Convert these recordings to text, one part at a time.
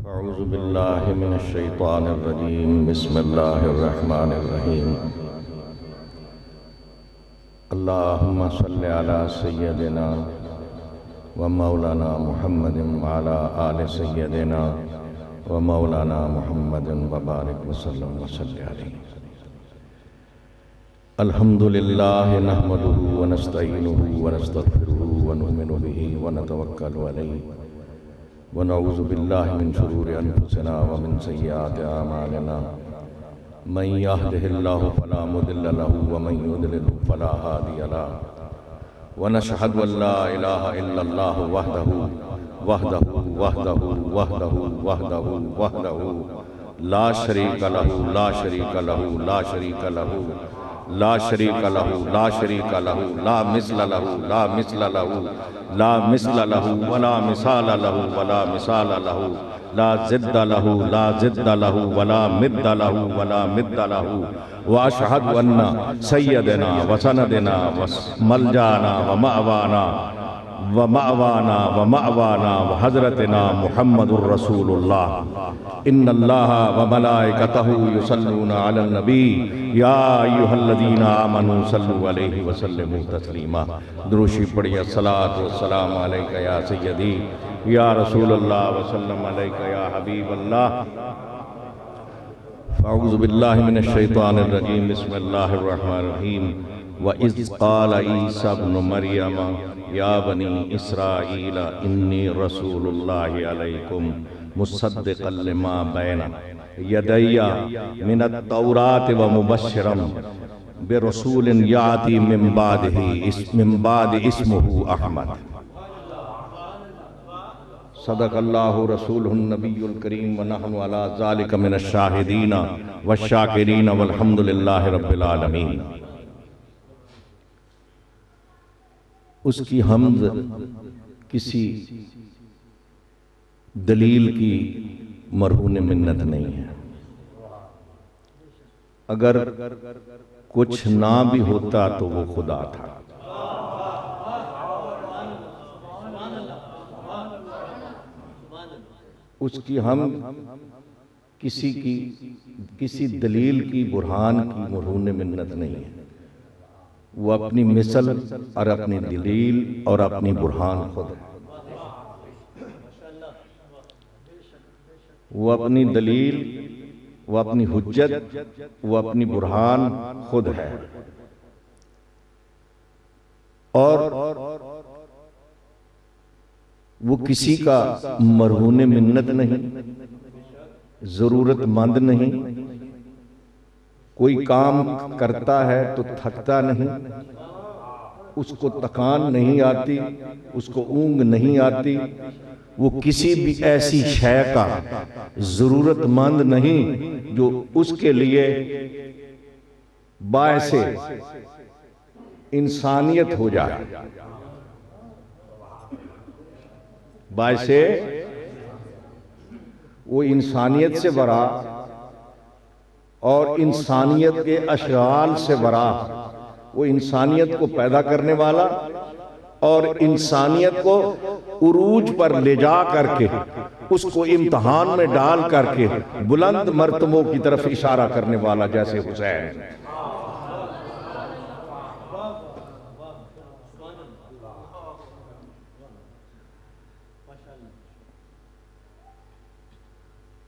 अऊज़ु बिल्लाहि मिनश शैतानिर रजीम बिस्मिल्लाहिर रहमानिर रहीम अल्लाहुम्मा सल्लि अला सय्यदिना व मौलाना मुहम्मदिन व अला आलि सय्यदिना व मौलाना मुहम्मदिन व बारिक व सल्लम व सल्लि अलैहि। अल्हम्दुलिल्लाहि नहमदुहु व नस्तईनुहु व नस्तगफिरुहु व नु'मिनु बिही व नतवक्कलु अलैहि व नऊज़ु बिल्लाहि मिन शुरूरि अनफुसिना व मिन सय्यिआति अमालिना मन यहदिहिल्लाहु फला मुदिल्ल लहु व मन युद्लिलहु फला हादिय लहु व नशहदु अन ला इलाहा इल्लल्लाहु वहदहु वहदहु वहदहु वहदहु वहदहु वहदहु ला शरीक लहु ला शरीक लहु ला शरीक लहु ला शरीक लहु ला शरीक लहु ला मिस्ल लहु ला मिस्ल लहु ला मिस्ल लहु वला मिसाल लहु वला मिसाल लहु ला जिद्द लहु ला जिद्द लहु वला मिद्द लहु वला मिद्द लहु व अशहदु अन्ना सय्यदना व सनदना व मलजाना व मअवाना व हज़रतना मुहम्मदुर रसूलुल्लाह इन्नल्लाह व मलाइकतहु युसल्लूना अलन नबी या अय्युहल्लज़ीना आमनू सल्लु अलैहि व सल्लिमू तस्लीमा। दुरूशी पढ़िए। अस्सलातु वस्सलामु अलैका या सय्यदी या रसूलल्लाह व सल्लम अलैका या हबीबल्लाह। अऊज़ु बिल्लाहि मिनश शैतानिर रजीम बिस्मिल्लाहिर रहमानिर रहीम व इज़ क़ाल ईसा इब्नु मरियम या बनी इसराईल इन्नी रसूलुल्लाहि अलैकुम मुसद्दिक़न लिमा बैन यदैया मिनत तौरात व मुबश्शिरन बिरसूलिन याती मिन बाद इस्मुहु अहमद। सदक़ल्लाहु रसूलुहुन नबियुल करीम व नहनु अला ज़ालिका मिनश शाहिदीन व शाकिरीन वल्हम्दुलिल्लाहि रब्बिल आलमीन। उसकी हम्द किसी दलील की मरहून मिन्नत नहीं है। अगर कुछ ना भी होता तो वो खुदा था। उसकी हम किसी दलील की बुरहान की मरहून मिन्नत नहीं है। वो अपनी मिसल और अपनी दलील और अपनी बुरहान खुद है। वो अपनी दलील, वो अपनी हुज्जत, वो अपनी बुरहान खुद है। और वो किसी का मरहून मिन्नत नहीं, जरूरतमंद नहीं। कोई काम करता है तो थकता नहीं, उसको थकान नहीं आती, उसको ऊंघ नहीं आती। वो किसी भी ऐसी शय का जरूरतमंद नहीं जो उसके लिए बायसे इंसानियत हो जाए, बायसे वो इंसानियत से बरा और इंसानियत के अशगाल से बरा। वो इंसानियत को पैदा करने वाला और इंसानियत को उरूज पर ले जा करके उसको इम्तिहान में डाल करके बुलंद मर्तबों की तरफ इशारा करने वाला, जैसे हुसैन।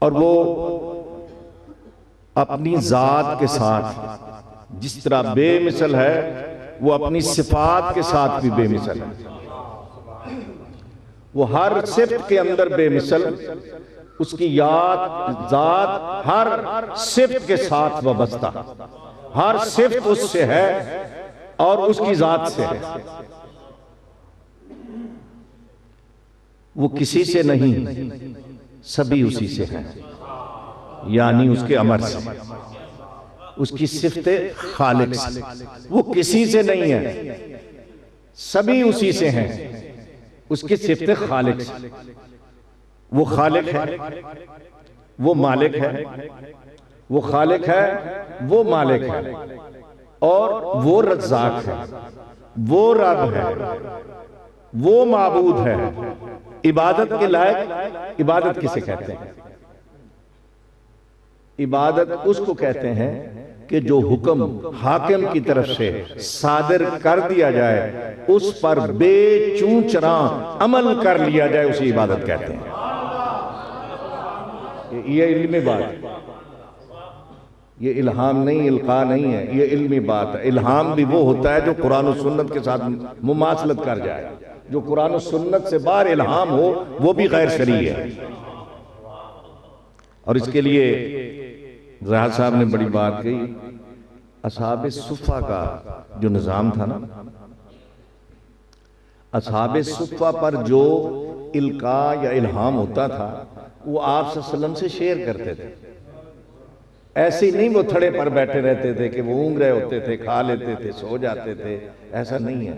और वो अपनी जात के साथ जिस तरह बेमिसल है, वो अपनी सिफात के साथ भी बेमिसल है। वो हर सिफ्त के अंदर बेमिसल, उसकी जात हर सिफ्त के साथ वाबस्ता, हर सिफ्त उससे है और उसकी जात से है। वो किसी से नहीं, सभी उसी से हैं, यानी उसके अमर से, उसकी सिफ्ते खालिक से। वो किसी से नहीं है, सभी उसी से हैं, उसकी सिफ्ते खालिक से। वो खालिक है, वो मालिक है, वो खालिक है, वो मालिक है, और वो रज़्ज़ाक है, वो रब है, वो माबूद है। इबादत के लायक इबादत किसे कहते हैं? इबादत उसको कहते हैं कि जो हुक्म हाकिम की तरफ से सादिर कर दिया जाए उस पर बेचूचरा अमल कर लिया जाए, उसे इबादत कहते हैं। ये इल्मी बात है, ये इल्हाम नहीं, इल्का नहीं है, ये इल्मी बात है। इल्हाम भी वो होता है जो कुरान और सुन्नत के साथ मुमासलत कर जाए। जो कुरान और सुन्नत से बाहर इल्हाम हो वो भी गैर शरई है। और इसके लिए ज़ाहिद साहब ने बड़ी बात कही, असहाब सुफ़ा का जो निज़ाम था ना, असहाब सुफ़ा पर जो इल्का या इल्हाम होता था वो आप सल्लल्लाहु अलैहि वसल्लम से शेयर करते थे। ऐसे ही नहीं वो थड़े पर बैठे रहते थे कि वो ऊँग रहे होते थे, खा लेते थे, सो जाते थे, ऐसा नहीं है।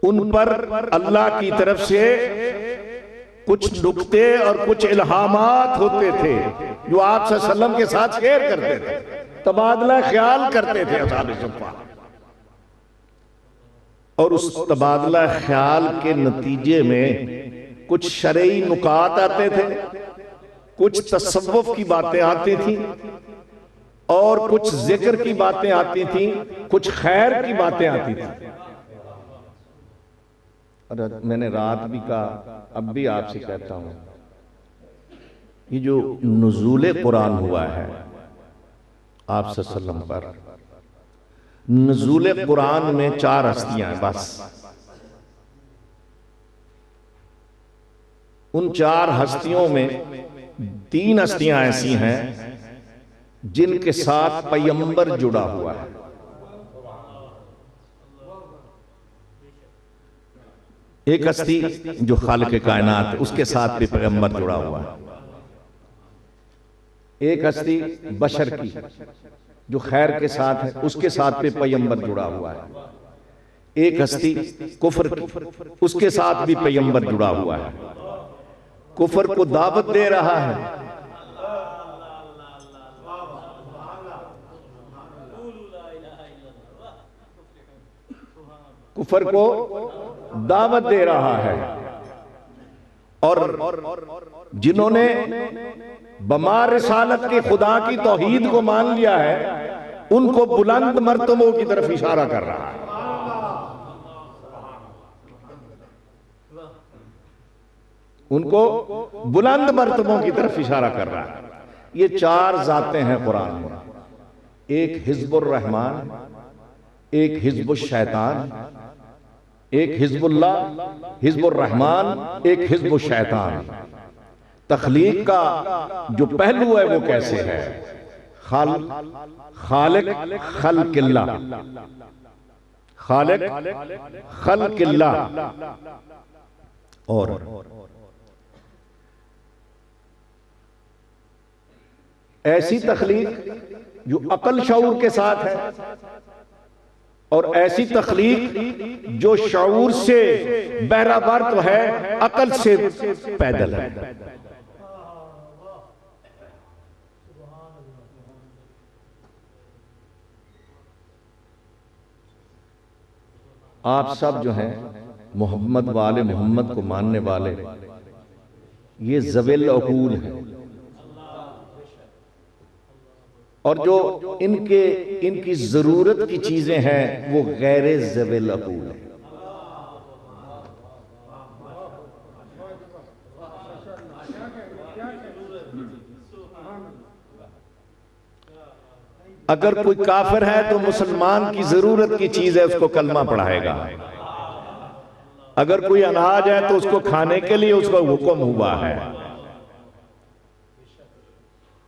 उन पर अल्लाह की तरफ से कुछ नुक्ते और कुछ इल्हामात होते थे जो आप सल्लल्लाहु अलैहि वसल्लम के साथ शेयर करते थे, तबादला ख्याल करते थे असहाब सुफ़ा। और उस तबादला ख्याल के नतीजे में कुछ शरई नुकात आते थे, कुछ तसव्वुफ की बातें आती थी और कुछ जिक्र की बातें आती थी, कुछ खैर की बातें आती थी। और मैंने रात भी कहा, अब भी आपसे कहता हूं, ये जो नुज़ूले कुरान हुआ है आप सल्लल्लाहु अलैहि वसल्लम पर, नुज़ूले कुरान में 4 हस्तियां हैं बस। उन 4 हस्तियों में 3 हस्तियां ऐसी हैं जिनके साथ पैगंबर जुड़ा हुआ है। एक हस्ती जो खालिक कायनात है उसके साथ भी पैगंबर जुड़ा हुआ है। एक हस्ती बशर की जो खैर के साथ है उसके साथ भी पैगंबर जुड़ा हुआ है। एक हस्ती कुफर की, उसके साथ भी पैगंबर जुड़ा हुआ है। कुफर को दावत दे रहा है, कुफर को दावत दे रहा है। और जिन्होंने बमार रिसालत के खुदा की तौहीद को मान लिया है उनको बुलंद मर्तबों की तरफ इशारा कर रहा है। उनको बुलंद मर्तबों की तरफ इशारा कर रहा है। ये 4 जातें हैं कुरान में, एक हिज़्बुर रहमान, एक हिज़्बुश शैतान, एक हिज़्बुल्लाह, हिज़्बुर रहमान, एक हिज़्बुश शैतान। तख्लीक का जो पहलू है वो कैसे है? खालिक खल्किल्ला, खालिक खल्किल्ला। और ऐसी तख्लीक जो अकल शऊर के साथ है और ऐसी तख्लीक जो शऊर से बहरावर्त है, अकल से पैदल है। आप सब जो हैं मोहम्मद वाले, मोहम्मद को मानने वाले, ये ज़विल अकूल हैं। और जो इनकी जरूरत की चीजें हैं वो गैर ज़विल अकूल है। अगर कोई काफिर है तो मुसलमान की जरूरत की चीज है, उसको कलमा पढ़ाएगा। अगर कोई अनाज है तो उसको खाने के लिए उसका हुक्म हुआ है।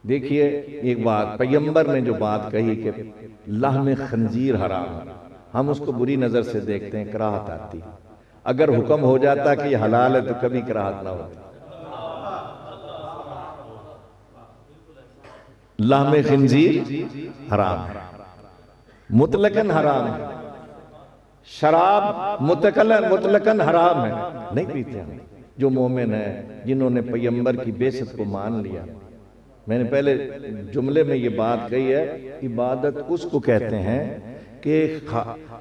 देखिए एक बात, पैगंबर ने जो बात कही कि लाहम खंजीर हराम, हम उसको बुरी नजर से देखते हैं, कराहत आती। अगर हुक्म हो जाता कि हलाल है तो कभी कराहत ना होती। लाहम खंजीर हराम है, मुतलकन हराम है। शराब मुतलकन हराम है, नहीं पीते हम। जो मोमिन है, जिन्होंने पैगंबर की बेइज्जत को मान लिया। मैंने पहले जुमले में ये बात कही है, इबादत उसको कहते हैं कि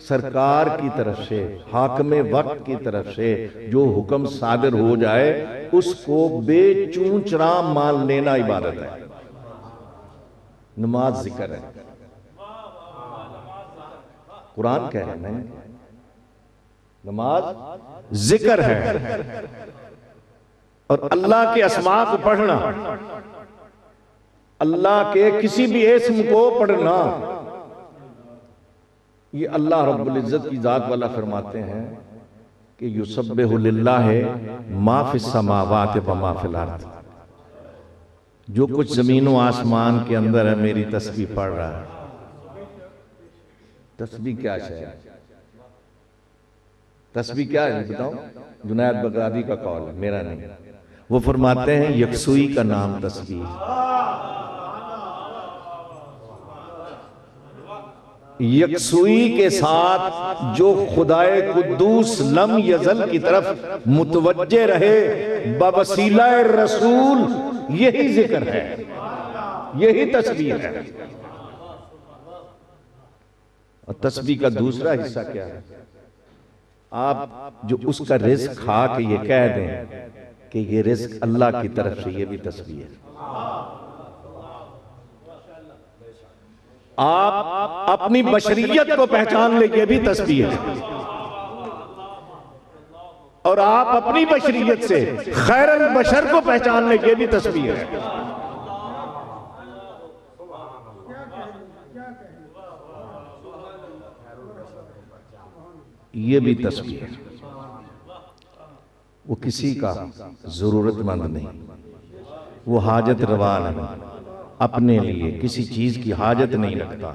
सरकार की तरफ से, हाकमे वक्त की तरफ से जो हुक्म सादिर हो जाए उसको बेचूंचरा मान लेना इबादत है। नमाज जिक्र है, कुरान कह रहे हैं नमाज जिक्र है। और अल्लाह के अस्मा को पढ़ना, अल्लाह के किसी भी इस्म को पढ़ना, ये अल्लाह रब्बुल इज्जत की जात वाला फरमाते हैं कि युसब्बिहु लिल्लाहि मा फिस समावाति व मा फिल अर्द। जो कुछ जमीन व आसमान के अंदर है मेरी तस्बीह पढ़ रहा है। तस्बीह क्या है? तस्बीह क्या है बताओ? जुनैद बगदादी का कौल है, मेरा नहीं। वो फरमाते हैं यकसुई का नाम तस्बीह। यकसुई के साथ जो खुदाए कुद्दूस लम यजल की तरफ मुतवज्जे रहे बवसीला रसूल, यही जिक्र है, यही तस्बीह है। और तस्बीह का दूसरा हिस्सा क्या है? आप जो उसका रिज़्क खा के ये कह दें कि ये रिज़्क अल्लाह की तरफ से, ये भी तस्बीह है। आप अपनी बशरियत को पहचान ले, ये भी तस्बीह है। और आप अपनी बशरियत से खैरुल बशर को पहचान ले, ये भी तस्बीह है। ये भी तस्बीह है। वो किसी का जरूरतमंद नहीं, वो हाजत रवा नहीं, अपने लिए किसी चीज की हाजत नहीं रखता,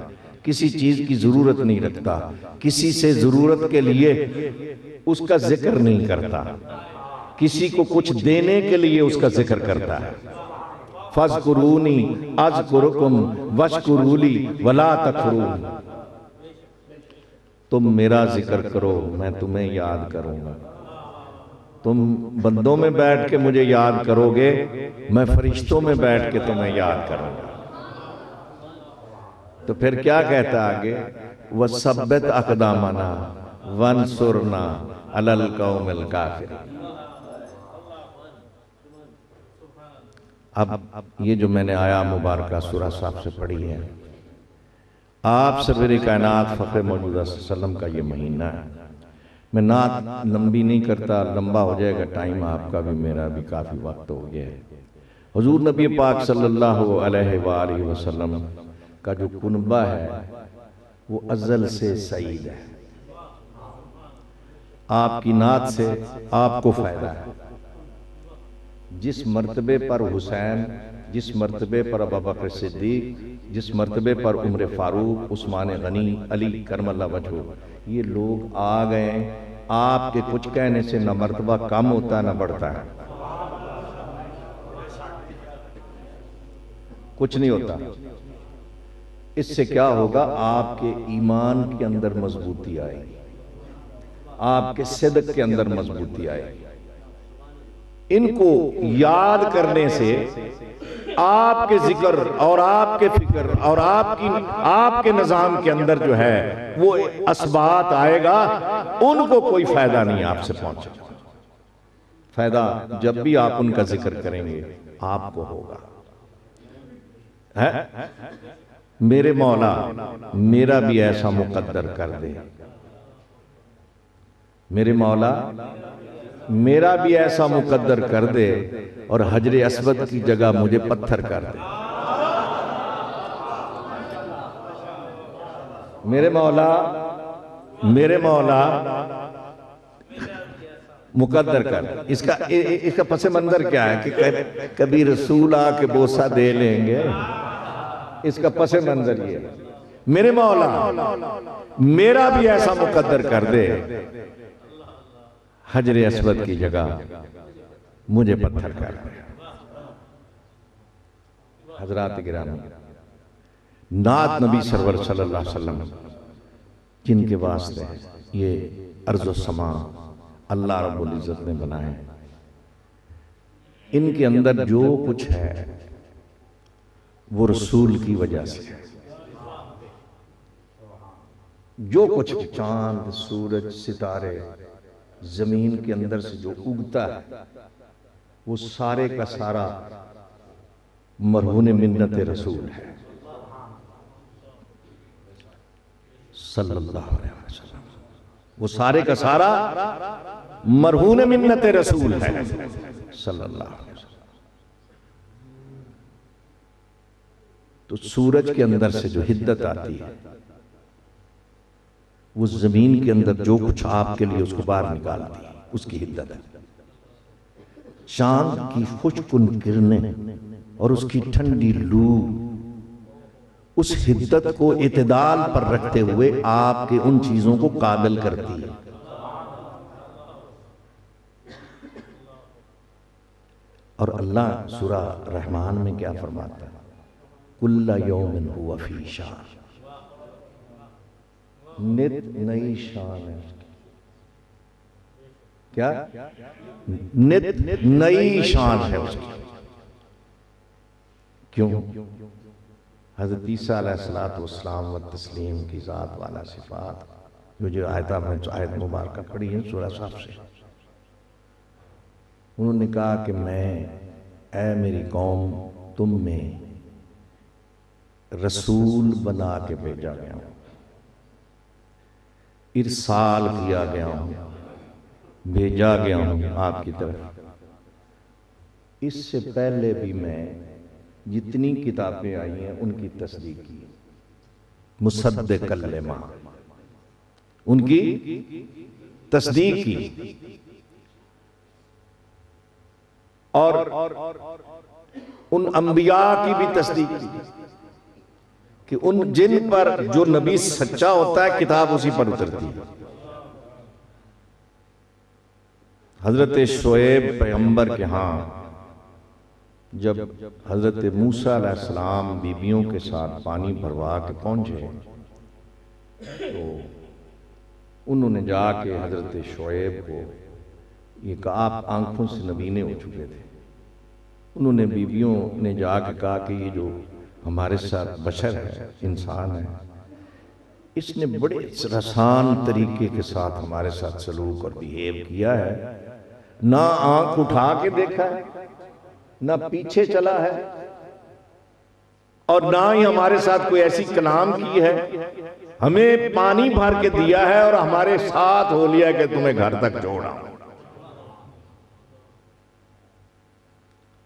किसी चीज की जरूरत नहीं रखता, किसी से जरूरत के लिए उसका जिक्र नहीं करता, किसी को कुछ देने के लिए उसका जिक्र करता है। फज़कुरूनी अज़कुरुकुम वशकुरूली वला तकफुरून। तुम मेरा जिक्र करो, मैं तुम्हें याद करूंगा। तुम बंदों में बैठ के मुझे याद करोगे, मैं फरिश्तों में बैठ के तुम्हें याद करूंगा। तो फिर क्या कहता आगे? वसब्बित अक़दामना वंसुरना अलल कौमिल काफ़िरीन। अब ये जो मैंने आया मुबारका सूरा साहब से पढ़ी है, आप सवेरे कायनात फ़ख्र मौजूदा सल्लम का ये महीना है। मैं नात लंबी नहीं करता, लंबा हो जाएगा टाइम आपका भी, मेरा भी काफ़ी वक्त हो गया है। हुजूर नबी पाक सल्लल्लाहु अलैहि वसल्लम का जो कुनबा है वो अज़ल से सईद है। आपकी नात से आपको फ़ायदा है। जिस मर्तबे पर हुसैन, जिस मर्तबे पर अबू बकर सिद्दीक, जिस मर्तबे पर उमर फारूक, उस्मान गनी, अली करमल्लाहु वजहू, ये लोग आ गए, आपके कुछ कहने से न मर्तबा कम होता न बढ़ता है, कुछ नहीं होता। इससे क्या होगा? आपके ईमान के अंदर मजबूती आएगी, आपके सिद्क के अंदर मजबूती आएगी। इनको याद करने से आपके जिक्र और आपके फिक्र और आपके निजाम के अंदर जो है वो असबात आएगा, उनको कोई फायदा नहीं आपसे पहुंचेगा। फायदा जब भी आप उनका जिक्र करेंगे आपको होगा। है मेरे मौला मेरा भी ऐसा मुकद्दर कर दे, मेरे मौला मेरा भी ऐसा मुकद्दर कर दे और हजरे अस्वद की जगह मुझे पत्थर कर दे। मेरे मौला मुकद्दर कर। इसका पस मंजर क्या है कि कभी रसूल आके बोसा दे लेंगे। इसका पस मंजर ये है, मेरे मौला मेरा भी ऐसा मुकद्दर कर दे, हजरे अस्वद की जगह मुझे पत्थर कर दे। हजरात गिरामी, नात नबी सरवर सल्लल्लाहु अलैहि वसल्लम जिनके वास्ते ये अर्ज़ समा अल्लाह रब्बुल इज़्ज़त ने बनाए, इनके अंदर जो कुछ है वो रसूल की वजह से है। जो कुछ चांद, सूरज, सितारे, जमीन के अंदर से जो उगता है, वो सारे का सारा मरहून मिन्नत रसूल है सल्लल्लाहु अलैहि वसल्लम। वो सारे का सारा मरहून मिन्नत रसूल है सल्लल्लाहु अलैहि वसल्लम। तो सूरज के अंदर से जो हिद्दत आती है, वो जमीन के अंदर जो कुछ आपके लिए उसको बाहर निकालती है, उसकी हिद्दत है। चांद की खुशकुन किरणें और उसकी ठंडी लू उस हिद्दत को इतदाल पर रखते हुए आपके उन चीजों को काबिल करती है। और अल्लाह सूरा रहमान में क्या फरमाता है, कुल्ला यौमिन हुवा फी शान, नित नई शान है उसकी। क्या? नित नई शान है उसकी। क्यों? हज़रत ईसा अलैहिस्सलातु वस्सलाम व तस्लीम की ज़ात वाला सिफात, जो आयत मुबारक पढ़ी है सूरह साफ से, उन्होंने कहा कि मैं, ऐ मेरी कौम, तुम में रसूल बना के भेजा गया हूं, इरसाल किया गया हूं, भेजा गया हूं आपकी तरफ। इससे पहले भी मैं जितनी किताबें आई हैं उनकी तस्दीक की, मुसद्दिक़ल लिमा, उनकी तस्दीक की, और उन अंबिया की भी तस्दीक की कि उन जिन पर जो नबी सच्चा होता है किताब उसी पर उतरती है। हजरत शोएब पैगंबर के यहाँ जब हजरत मूसा अलैहिस्सलाम बीबियों के साथ पानी भरवा के पहुंचे, तो उन्होंने जाके हजरत शोएब को ये कहा, आप आंखों से नबीने हो चुके थे। उन्होंने बीबियों ने जाके कहा कि ये जो हमारे साथ बशर है, इंसान है, इसने बड़े रसान तरीके के साथ हमारे साथ सलूक और बिहेव किया है, ना आंख उठा के देखा है, ना पीछे चला है, और ना ही हमारे साथ कोई ऐसी कलाम की है। हमें पानी भर के दिया है और हमारे साथ हो लिया कि तुम्हें घर तक छोड़ा।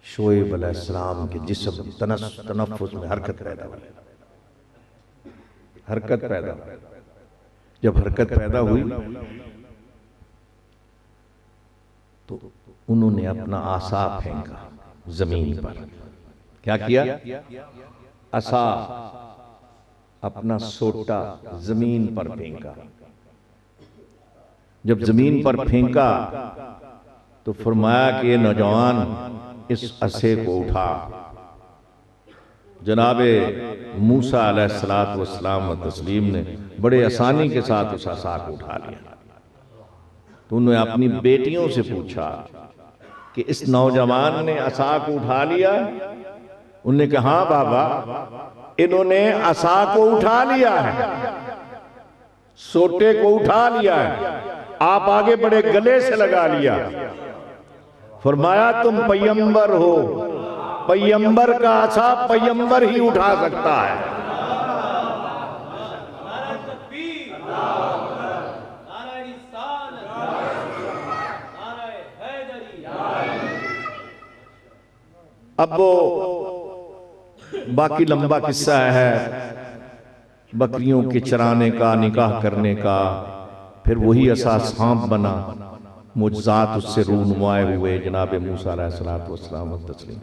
शोएब अलैहिस्सलाम के जिस्म तनफ्फुस में हरकत पैदा हुई, हरकत पैदा हुई। जब हरकत पैदा हुई तो उन्होंने अपना आसा फेंका जमीन पर। क्या किया? आसा, अपना सोटा जमीन पर फेंका। जब जमीन पर फेंका तो फरमाया कि ये नौजवान इस असे को उठा। जनाबे मूसा अलैहिस्सलातु वस्सलाम व तस्लीम ने बड़े आसानी के साथ उस असा को उठा लिया। तो उन्होंने अपनी बेटियों से पूछा कि इस नौजवान ने असा को उठा लिया? उन्होंने कहा, हाँ बाबा, इन्होंने असा को उठा लिया है, सोटे को उठा लिया है। आप आगे बड़े, गले से लगा लिया। फरमाया तुम पैगंबर हो, पैगंबर का आसा पैगंबर ही उठा सकता है। अब वो बाकी लंबा किस्सा है बकरियों के चराने का, निकाह करने का, फिर वही असा सांप बना, मुज्जात उससे रूनुमाए हुए जनाब मूसा अलैहिस्सलातु वस्सलाम व तस्लीम।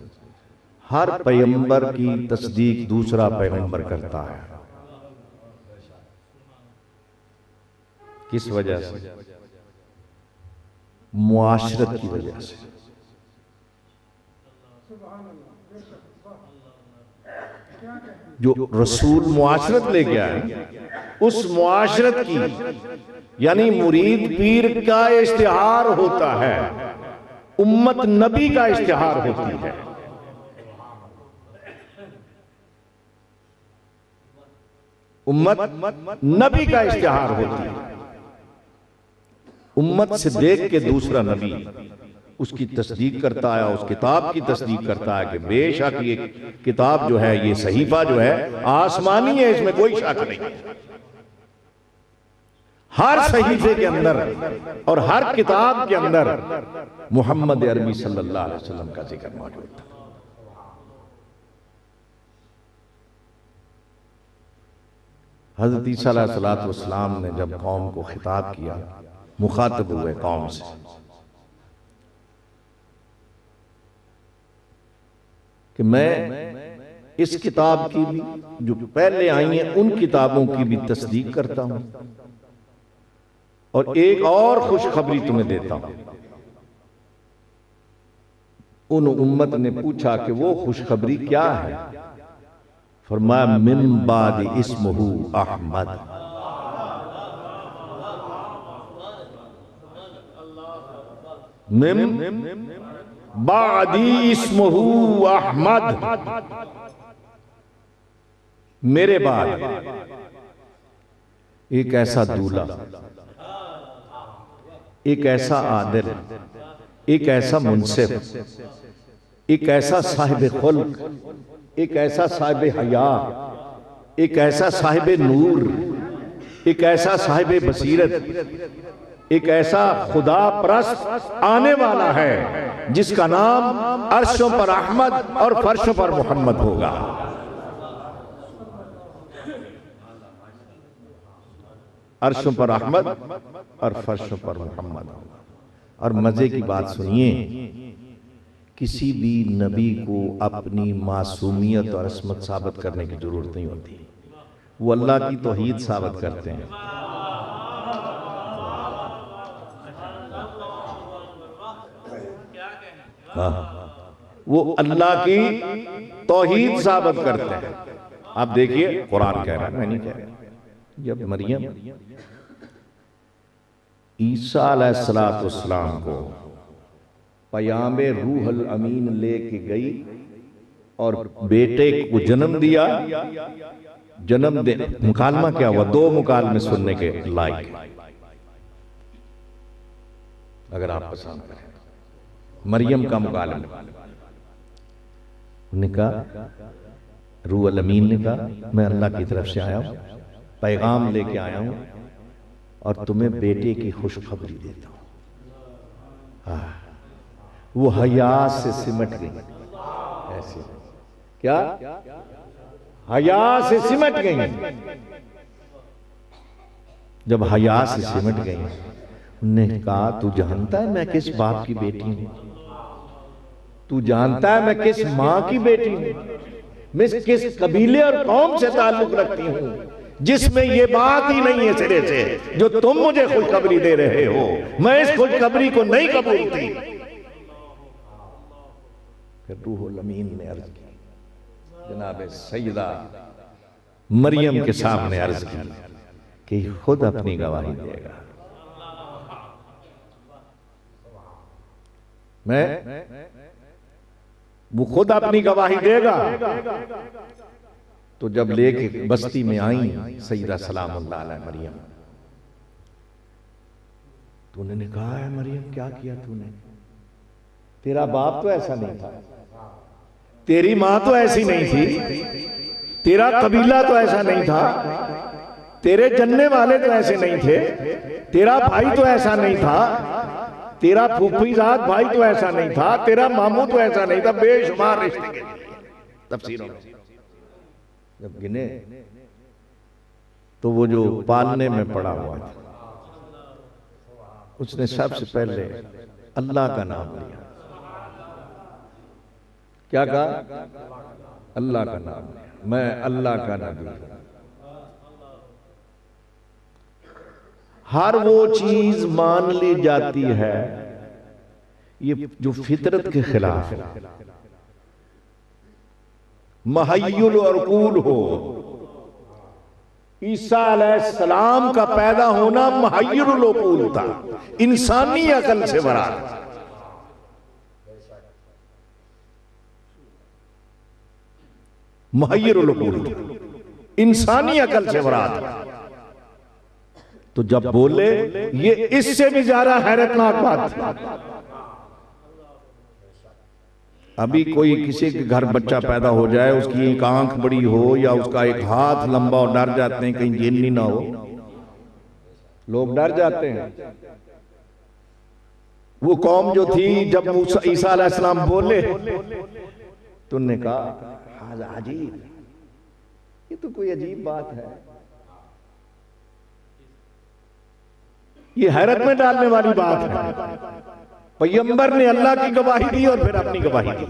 हर पैगंबर की तस्दीक दूसरा पैगंबर करता है। किस वजह से? मुआशरत की वजह से। जो रसूल मुआशरत ले गया है, उस मुआशरत की यानी मुरीद पीर का इश्तिहार होता है, उम्मत नबी का इश्तिहार होती है। उम्मत नबी का इश्तिहार होती है। उम्मत से देख के दूसरा नबी उसकी तस्दीक करता है, उस किताब की तस्दीक करता है कि बेशक ये किताब जो है, ये सहीफा जो है आसमानी है, इसमें कोई शक नहीं है। हर सहीफे के अंदर और हर किताब के अंदर मोहम्मद अरबी सल्लल्लाहु अलैहि वसल्लम का जिक्र मौजूद था। हज़रत ईसा अलैहिस्सलाम ने जब कौम को खिताब किया, मुखातब हुए कौम से, कि मैं इस किताब की भी, जो पहले आई हैं उन किताबों की भी तस्दीक करता हूं, और एक और खुशखबरी तुम्हें देता हूं। उन उम्मत ने पूछा कि वो खुशखबरी क्या है? फरमाया मिन बाद इस्मुहु अहमद। मिन बादी इस्मुहु अहमद, मेरे बाद एक ऐसा दूल्हा, एक ऐसा आदिल, एक ऐसा मुनसिफ, एक ऐसा साहिब खुल्क, एक ऐसा साहिब हया, एक ऐसा साहिब नूर, एक ऐसा साहिब बसीरत, एक ऐसा खुदा परस्त आने वाला है जिसका नाम अर्शों पर अहमद और फर्शों पर मोहम्मद होगा। अर्शों पर अहमद और फर्शों पर मोहम्मद होगा। और मजे की बात सुनिए, किसी भी नबी को अपनी मासूमियत और असमत साबित करने की जरूरत नहीं होती, वो अल्लाह की तौहीद साबित करते हैं। वो अल्लाह की तौहीद साबित करते हैं। आप देखिए, कुरान कह रहा है, मैं नहीं कह रहा। जब मरियम ईसा अलैहिस्सलाम को पयामे रूहुल अमीन लेके गई और बेटे को जन्म दिया, जन्म दे, मुकालमा क्या हुआ? 2 मुकालमे सुनने के लायक, अगर आप पसंद करें। मरियम का मुकालमा, उन्होंने कहा, रूहुल अमीन ने कहा, मैं अल्लाह की तरफ से आया हूं, पैगाम लेके आया हूं और तुम्हें बेटे की खुशखबरी देता हूं। वो हया से सिमट गई, ऐसे क्या? हया से सिमट गई। जब हया से सिमट गई, उन्होंने कहा, तू जानता है मैं किस बाप की बेटी हूं? तू जानता है मैं किस मां की बेटी हूं? मैं किस कबीले और कौम से ताल्लुक रखती हूं जिसमें ये बात ही नहीं है सिरे से जो तुम मुझे खुशखबरी दे रहे हो। मैं इस खुशखबरी को नहीं कबूलती। फिर रूहुल अमीन ने अर्ज की, जनाब सैयदा मरियम के सामने अर्ज की कि खुद अपनी गवाही देगा। वो खुद अपनी गवाही देगा। तो जब लेके बस्ती में आई सैयदा सलामुल्लाह अलैहा मरियम, तो उन्होंने कहा, है मरियम क्या किया तूने? तेरा बाप तो ऐसा नहीं था, तेरी मां तो ऐसी नहीं थी, तेरा कबीला तो ऐसा नहीं था, तेरे जन्ने वाले तो ऐसे नहीं थे, तेरा भाई तो ऐसा नहीं था, तेरा फूफीजाद भाई तो ऐसा नहीं था, तेरा मामू तो ऐसा नहीं था। बेशुमार रिश्ते के तफसीरों में जब गिने तो वो जो पालने में पड़ा हुआ था, उसने सबसे पहले अल्लाह का नाम लिया। क्या कहा? अल्लाह का नाम लिया। मैं अल्लाह का नबी हूं। हर वो चीज मान ली जाती है ये जो फितरत के खिलाफ है, महय्युल अरकूल हो। ईसा अलैहिस्सलाम का पैदा होना महय्युल अरकूल था, इंसानी अकल से बड़ा। महय्युल अरकूल था। इंसानी अकल से मुराद। तो जब बोले ये इससे भी ज्यादा हैरतनाक बात थी। अभी कोई किसी के घर बच्चा पैदा हो जाए, उसकी एक आंख बड़ी हो या उसका एक हाथ लंबा हो, डर जाते हैं कहीं जिन्नी ना हो, लोग डर जाते हैं। वो कौम जो थी जब ईसा अलैहिस्सलाम बोले तो उन्होंने कहा अजीब, ये तो कोई अजीब बात है, ये हैरत में डालने वाली बात है। पैगंबर ने अल्लाह की गवाही दी और फिर अपनी गवाही दी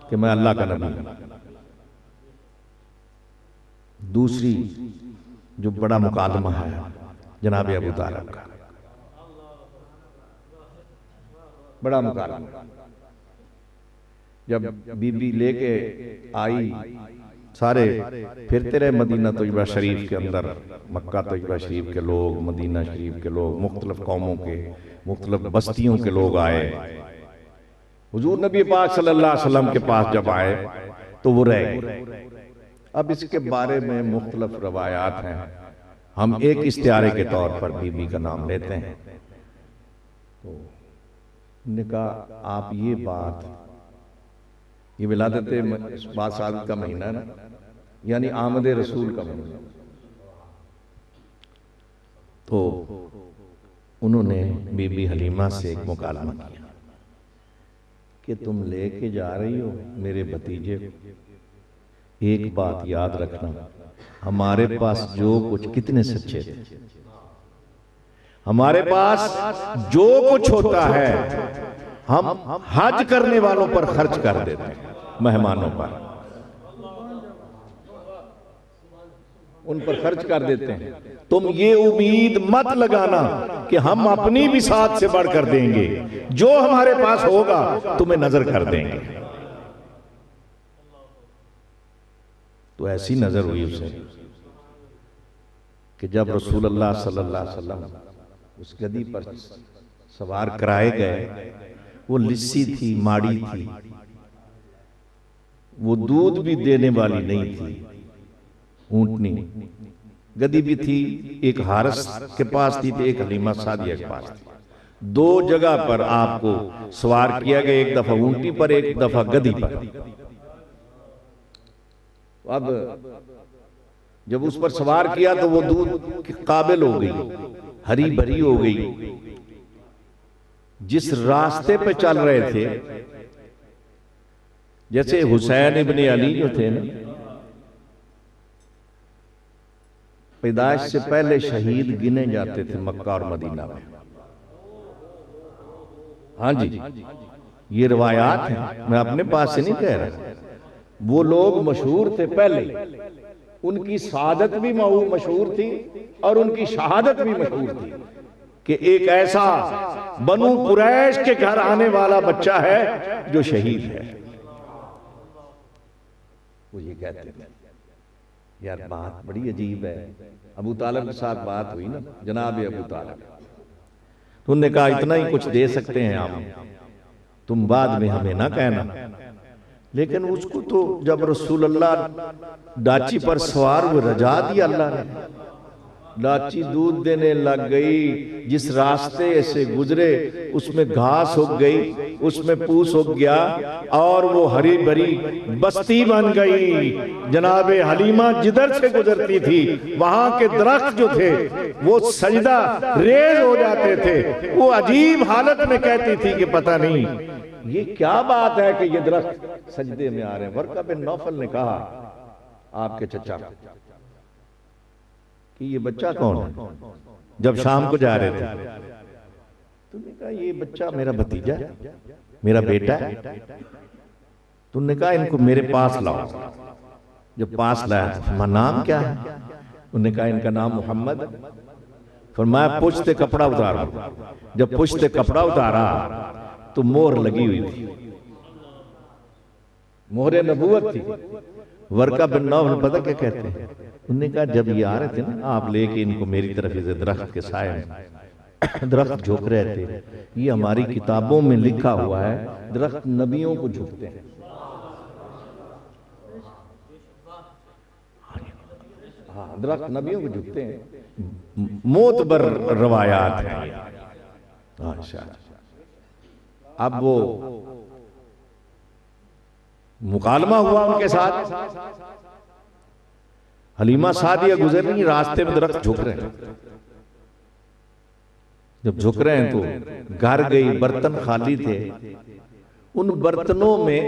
कि मैं अल्लाह का नबी हूं। दूसरी जो बड़ा मुकादमा है जनाब अबू तालिब का, बड़ा मुकादमा। जब बीबी लेके आई, सारे फिरते रहे मदीना तैयबा शरीफ के अंदर, मक्का तैयबा शरीफ के लोग, मदीना शरीफ के लोग, मुख्तलिफ कौमों के, मुख्तलिफ बस्तियों के लोग आए। हुजूर नबी पाक सल्लल्लाहु अलैहि वसल्लम के पास जब आए तो वो रह गए। अब इसके बारे में मुख्तलिफ रवायात हैं, हम एक इस्तियारे के तौर पर बीबी का नाम लेते हैं। तो उन्होंने कहा आप ये बात, ये विलादत बासाद का महीना ना, यानी आमद रसूल का महीना, तो उन्होंने बीबी हलीमा से एक मुकालमा किया कि तुम लेके जा रही हो मेरे भतीजे को, एक बात याद रखना, हमारे पास जो कुछ, कितने सच्चे थे, हमारे पास जो कुछ होता है हम हज करने वालों पर खर्च कर देते हैं, मेहमानों पर, उन पर खर्च कर देते हैं। तुम ये उम्मीद मत लगाना कि हम अपनी भी साथ से बढ़कर देंगे, जो हमारे पास होगा तुम्हें नजर कर देंगे। तो ऐसी नजर हुई उसे कि जब रसूलुल्लाह सल्लल्लाहु अलैहि वसल्लम उस गद्दी पर सवार कराए गए, वो लिस्सी थी, माड़ी थी, वो दूध भी देने वाली नहीं थी, ऊंटनी। गद्दी भी थी, एक हारिस के पास थी तो एक हलीमा सादिया के पास थी। दो जगह पर आपको सवार किया गया, एक दफा ऊंटनी पर, एक दफा गद्दी पर। अब जब उस पर सवार किया तो वो दूध के काबिल हो गई, हरी भरी हो गई। जिस रास्ते पे चल रहे थे, जैसे हुसैन इब्ने अली जो थे ना, पैदाइश से पहले शहीद गिने जाते थे मक्का और मदीना में। हाँ जी, ये रिवायात है, मैं अपने पास से नहीं कह रहा। वो लोग मशहूर थे पहले, उनकी शहादत भी मशहूर थी और उनकी शहादत भी मशहूर थी कि एक ऐसा बनु कुरैश के घर आने वाला बच्चा है जो शहीद है। वो ये कहते थे। यार बात बड़ी अजीब है। अबू तालिब के साथ बात हुई ना, जनाब अबू तालिब, तो उन्होंने कहा इतना ही कुछ दे सकते हैं हम, तुम बाद में हमें ना कहना। लेकिन उसको तो जब रसूलुल्लाह डाची पर सवार हुए, रजा दिया अल्लाह ने, डाची दूध देने लग गई। जिस रास्ते से गुजरे उसमें घास उग गई, उसमें पूस उग गया और वो हरी भरी बस्ती बन गई। जनाबे हलीमा जिधर से गुजरती थी वहां के दरख्त जो थे वो सजदा रेज हो जाते थे। वो अजीब हालत में कहती थी कि पता नहीं ये क्या बात है कि ये दरख्त सजदे में आ रहे हैं। वर्का बिन नौफल ने कहा आपके चचा कि ये बच्चा कौन है, जब शाम को जा रहे थे। तुमने कहा ये बच्चा मेरा भतीजा है, मेरा बेटा है। तुमने कहा इनको मेरे पास लाओ। जब पास लाया तो नाम क्या है, उन्होंने कहा इनका नाम मोहम्मद है। फरमाया पुश्ते कपड़ा उतारो। जब पुश्ते कपड़ा उतारा तो मोहर लगी हुई थी, मोहरे नबूवत थी। वर्का बिन नौफल पता क्या कहते हैं, उन्होंने कहा जब ये आ रहे थे ना आप लेके इनको मेरी तरफ से दरख्त के साए में दरख्त झुक रहे थे। ये हमारी किताबों में लिखा हुआ है दरख्त नबियों को झुकते हैं। हाँ, दरख्त नबियों के झुकते हैं, मोतबर रवायात हैं। अच्छा, अब वो मुकालमा हुआ उनके साथ, हलीमा सादिया गुजर रही, रास्ते में दरख्त झुक रहे हैं। जब झुक रहे हैं तो घर गई, बर्तन खाली थे, उन बर्तनों में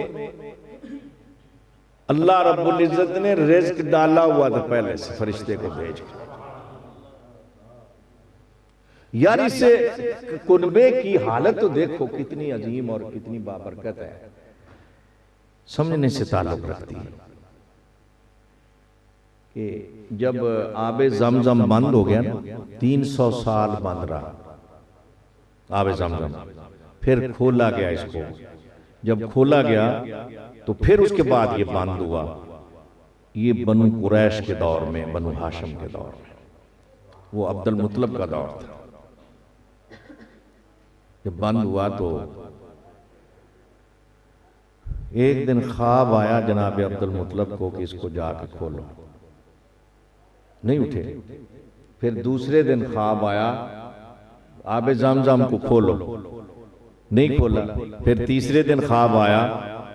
अल्लाह रब्बुल इज्जत ने रिज़्क डाला हुआ था पहले से, फरिश्ते को भेज के। यार इससे कुनबे की हालत तो देखो कितनी अजीम और कितनी बाबरकत है, समझने से ताल्लुक रखती है कि जब आबे ज़मज़म बंद हो गया ना, 300 साल बंद रहा आबे ज़मज़म, फिर खोला गया इसको। जब खोला गया तो फिर उसके बाद ये बंद हुआ। ये बनु कुरैश के दौर में, बनु हाशिम के दौर में, वो अब्दुल मुत्तलिब का दौर था। जब बंद हुआ तो एक दिन ख्वाब आया जनाब अब्दुल मुत्तलिब को कि इसको जाके खोलो, नहीं उठे। फिर दूसरे दिन ख्वाब आया आबे ज़मज़म को खोलो, नहीं खोला। फिर तीसरे दिन ख्वाब आया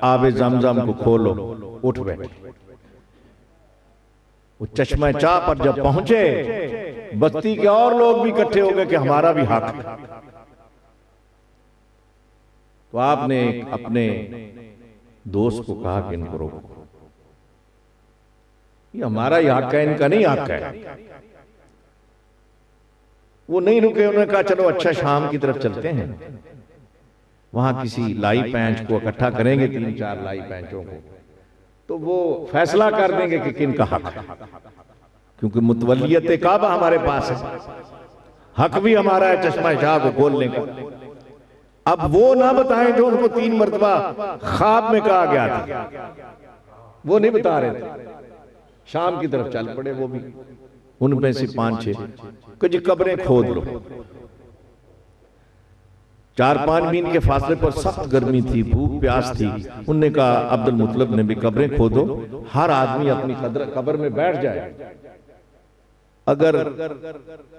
आबे ज़मज़म को खोलो, उठ बैठे। वो चश्मा चाह पर जब पहुंचे, बस्ती के और लोग भी इकट्ठे हो गए कि हमारा भी हक है। तो आपने अपने दोस्त को कहा कि इनको रोको, ये हमारा ही हक है, इनका नहीं हक है। वो नहीं रुके, उन्होंने कहा चलो अच्छा शाम की तरफ चलते हैं, वहां किसी लाई पैंच को इकट्ठा करेंगे, 3-4 लाई पैंचों को, तो वो फैसला कर देंगे कि किन का हक है। क्योंकि मुतवल्लियत काबा हमारे पास है, हक भी हमारा है चश्मा शाह को खोलने का। अब वो ना बताएं जो उनको 3 मरतबा ख्वाब में कहा गया था, वो नहीं बता रहे थे। शाम की तरफ चल पड़े वो भी, उनमें से 5-6 कुछ कब्रें खोद लो। 4-5 मील के फासले पर सख्त गर्मी थी, भूख प्यास थी। उनने कहा अब्दुल मुत्तलिब ने भी कब्रें खोदो, हर आदमी अपनी कब्र में बैठ जाए। अगर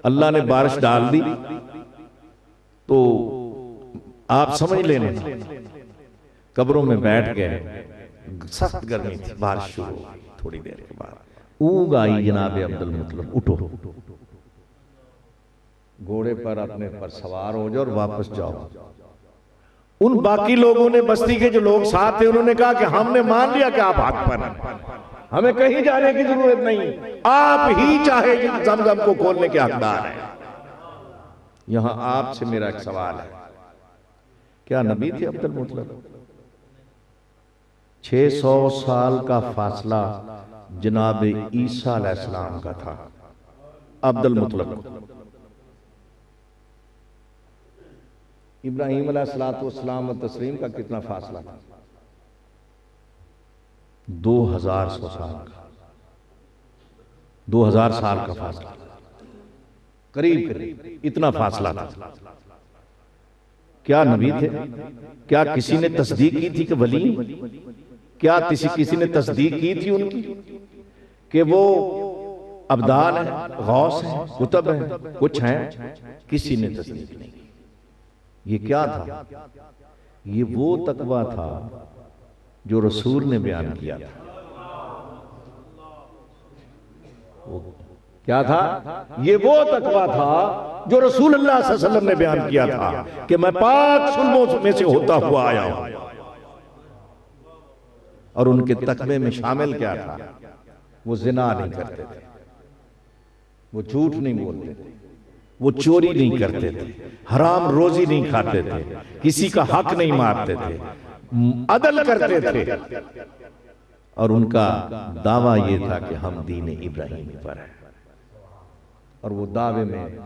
अल्लाह ने बारिश डाल दी तो आप समझ लेना। कब्रों में बैठ गए, सख्त गर्मी थी, बारिश शुरू हो गई। थोड़ी देर के बाद ऊग आई, जनाब अब्दुल मुत्तलिब उठो, घोड़े पर अपने पर सवार हो जाओ और वापस जाओ। उन बाकी लोगों ने, बस्ती के जो लोग साथ थे, उन्होंने कहा कि हमने मान लिया कि आप हक पर हैं, हमें कहीं जाने की जरूरत नहीं, आप ही चाहे ज़मज़म को खोलने के हकदार हैं। यहां आपसे मेरा एक सवाल है, क्या नबी थे अब्दुल मुत्तलिब? 600 साल का फासला जनाब ईसा अलैहिस्सलाम का था अब्दुल मुत्तलिब को। इब्राहीम अलैहिस्सलाम और तस्लीम का कितना फासला था? 2000 साल का, 2000 साल का फासला, करीब करीब इतना फासला था। क्या नबी थे? क्या किसी ने तस्दीक की थी कि वली? क्या किसी ने तस्दीक की थी उनकी कि वो अब्दाल है, गौस है, कुतुब है, कुछ हैं? किसी ने तस्दीक नहीं की। ये क्या था? ये वो तकवा था जो रसूल ने बयान किया था। वो क्या था? ये वो तकवा था जो रसूल अल्लाह सल्लल्लाहु अलैहि वसल्लम ने बयान किया था कि मैं पाक सुल्बों में से होता हुआ आया हूं। और उनके तकवे में शामिल क्या था? वो जिना नहीं करते थे, वो झूठ नहीं बोलते थे, वो चोरी नहीं करते थे, हराम रोजी नहीं खाते थे, किसी का हक नहीं मारते थे, अदल करते थे। और उनका दावा यह था कि हम दीन इब्राहिमी पर हैं। और वो दावे में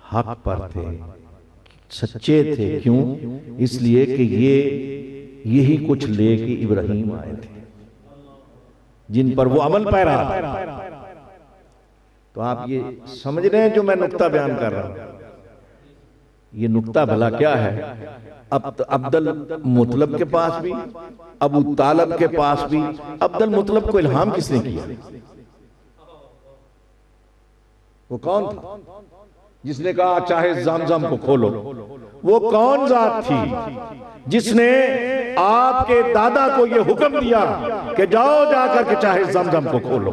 हक पर थे, सच्चे थे। क्यों? इसलिए कि ये यही कुछ लेके इब्राहिम आए थे जिन पर वो अमल पैरा। तो आप ये समझ रहे हैं जो मैं नुक्ता बयान कर रहा हूं? ये नुक्ता भला क्या है? अब अब्दुल मुत्तलिब के पास भी, अबू तालिब के पास भी, अब्दुल मुत्तलिब को इल्हाम किसने किया? वो कौन था जिसने कहा चाहे जमजम को खोलो? वो कौन जात थी जिसने आपके दादा को यह हुक्म दिया कि जाओ जाकर के चाहे जमजम को खोलो?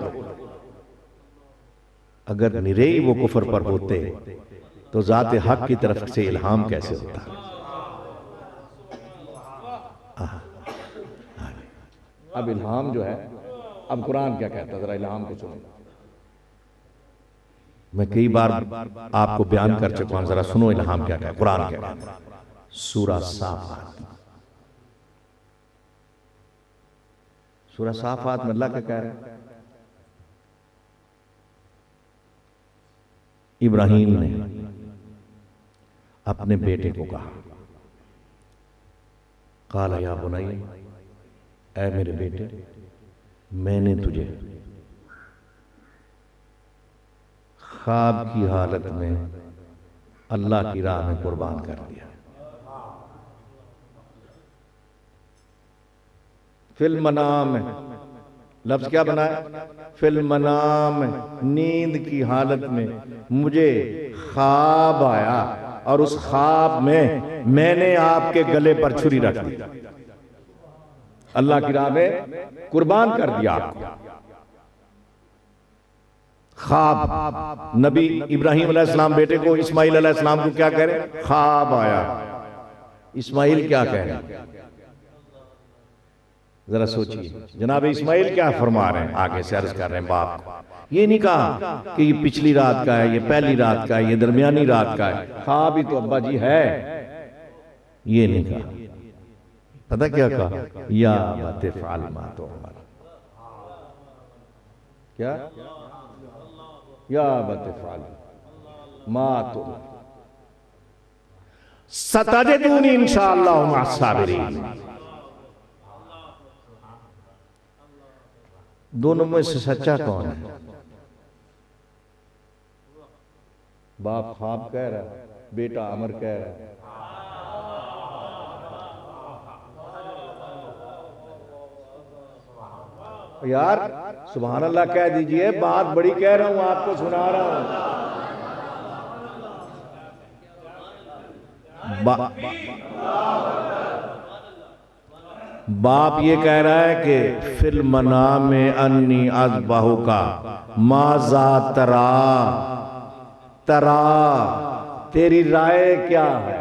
अगर निरे वो कुफर पर होते तो जाते हक की तरफ से इल्हाम कैसे होता? अब इल्हाम जो है, अब कुरान क्या कहता है, जरा इल्हाम को सुनो। मैं कई बार आपको बयान कर चुका हूं, जरा सुनो इल्हाम क्या कहता है, कुरान क्या कहता है। सूरा साफात, सूरा साफात में अल्लाह क्या कह रहा है? इब्राहिम ने अपने बेटे को कहा, काला या बुनैया, ऐ मेरे बेटे, मैंने तुझे ख्वाब की हालत में अल्लाह की राह में कुर्बान कर दिया। फिल मनाम, लफ्ज क्या बनाया? फिल मनाम, नींद की हालत में मुझे ख्वाब आया और उस ख्वाब में मैंने आपके गले पर छुरी रख दी, अल्लाह की राह में कुर्बान कर दिया आपको। ख्वाब, नबी इब्राहिम अलैहिस्सलाम बेटे को, इस्माइल अलैहिस्सलाम को क्या कह रहे? ख्वाब आया। इस्माइल क्या कह रहे हैं? जरा सोचिए, जनाब इस्माइल क्या फरमा रहे हैं? आगे से अर्ज कर रहे हैं बाप को, ये नहीं कहा कि ये पिछली रात का है, ये पहली रात का है, ये दरमियानी रात का है, ख्वाब ही तो अब्बा जी है, ये नहीं कहा। पता क्या कहा? या बतिफअल मा तुअमर, क्या? या बतिफअल मा तुअमर सतजदूनी इंशाअल्लाह मअस साबिरीन। दोनों में से सच्चा कौन है? बाप ख्वाब कह रहा है, बेटा अमर कह रहा है। यार सुभान अल्लाह कह दीजिए, बात बड़ी कह रहा हूं, आपको सुना रहा हूं। बाप ये कह रहा है कि फिल मनाम में अन्नी अज़बहु का माज़ा तरा, तरा तेरी राय क्या है?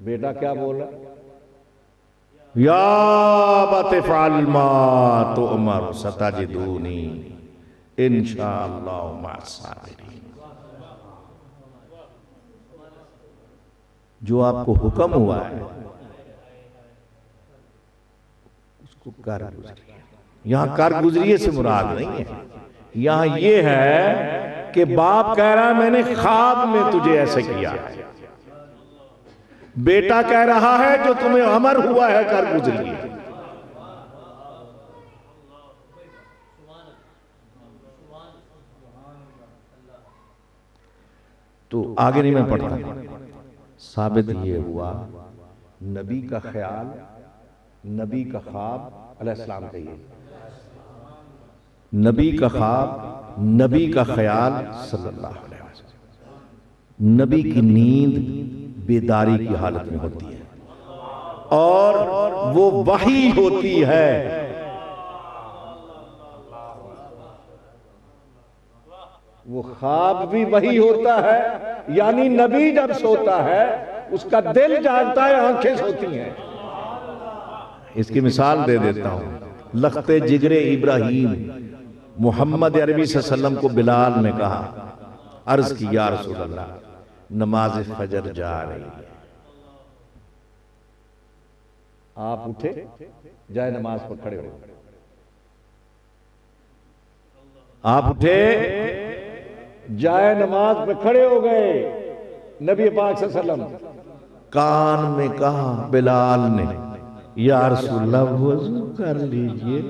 बेटा क्या बोला? या बतिफअल मा तुअमर सतजदूनी इंशाअल्लाह मअस साबिरीन। जो आपको हुक्म हुआ है उसको कर गुजरिए। यहां कर गुजरिए से मुराद नहीं है, यहां यह है कि बाप कह रहा है मैंने ख्वाब में तुझे ऐसे किया है, बेटा कह रहा है जो तुम्हें अमर हुआ है कर गुजरिए। तो आगे नहीं मैं पढ़ता, साबित ये हुआ नबी का ख्याल, नबी का ख्वाब अलैहिस्सलाम का, ये नबी का ख्वाब, नबी का ख्याल सल्लल्लाहु अलैहि वसल्लम, नबी की नींद बेदारी की हालत में होती है और वो वही होती है। वो ख्वाब भी वही होता है, यानी नबी जब सोता है उसका दिल जागता है, आंखें सोती हैं। इसकी मिसाल दे देता हूं। लख्ते जिगरे इब्राहिम मोहम्मद अरबी सल्लल्लाहु अलैहि वसल्लम को बिलाल ने कहा, अर्ज की या रसूल अल्लाह नमाज फजर जा रही है। आप उठे, जाए नमाज पर खड़े हो। आप उठे, जाए नमाज पे खड़े हो गए। नबी पाक सल्लल्लाहु अलैहि वसल्लम कान में कहा बिलाल ने, या रसूलल्लाह वज़ू कर लीजिए।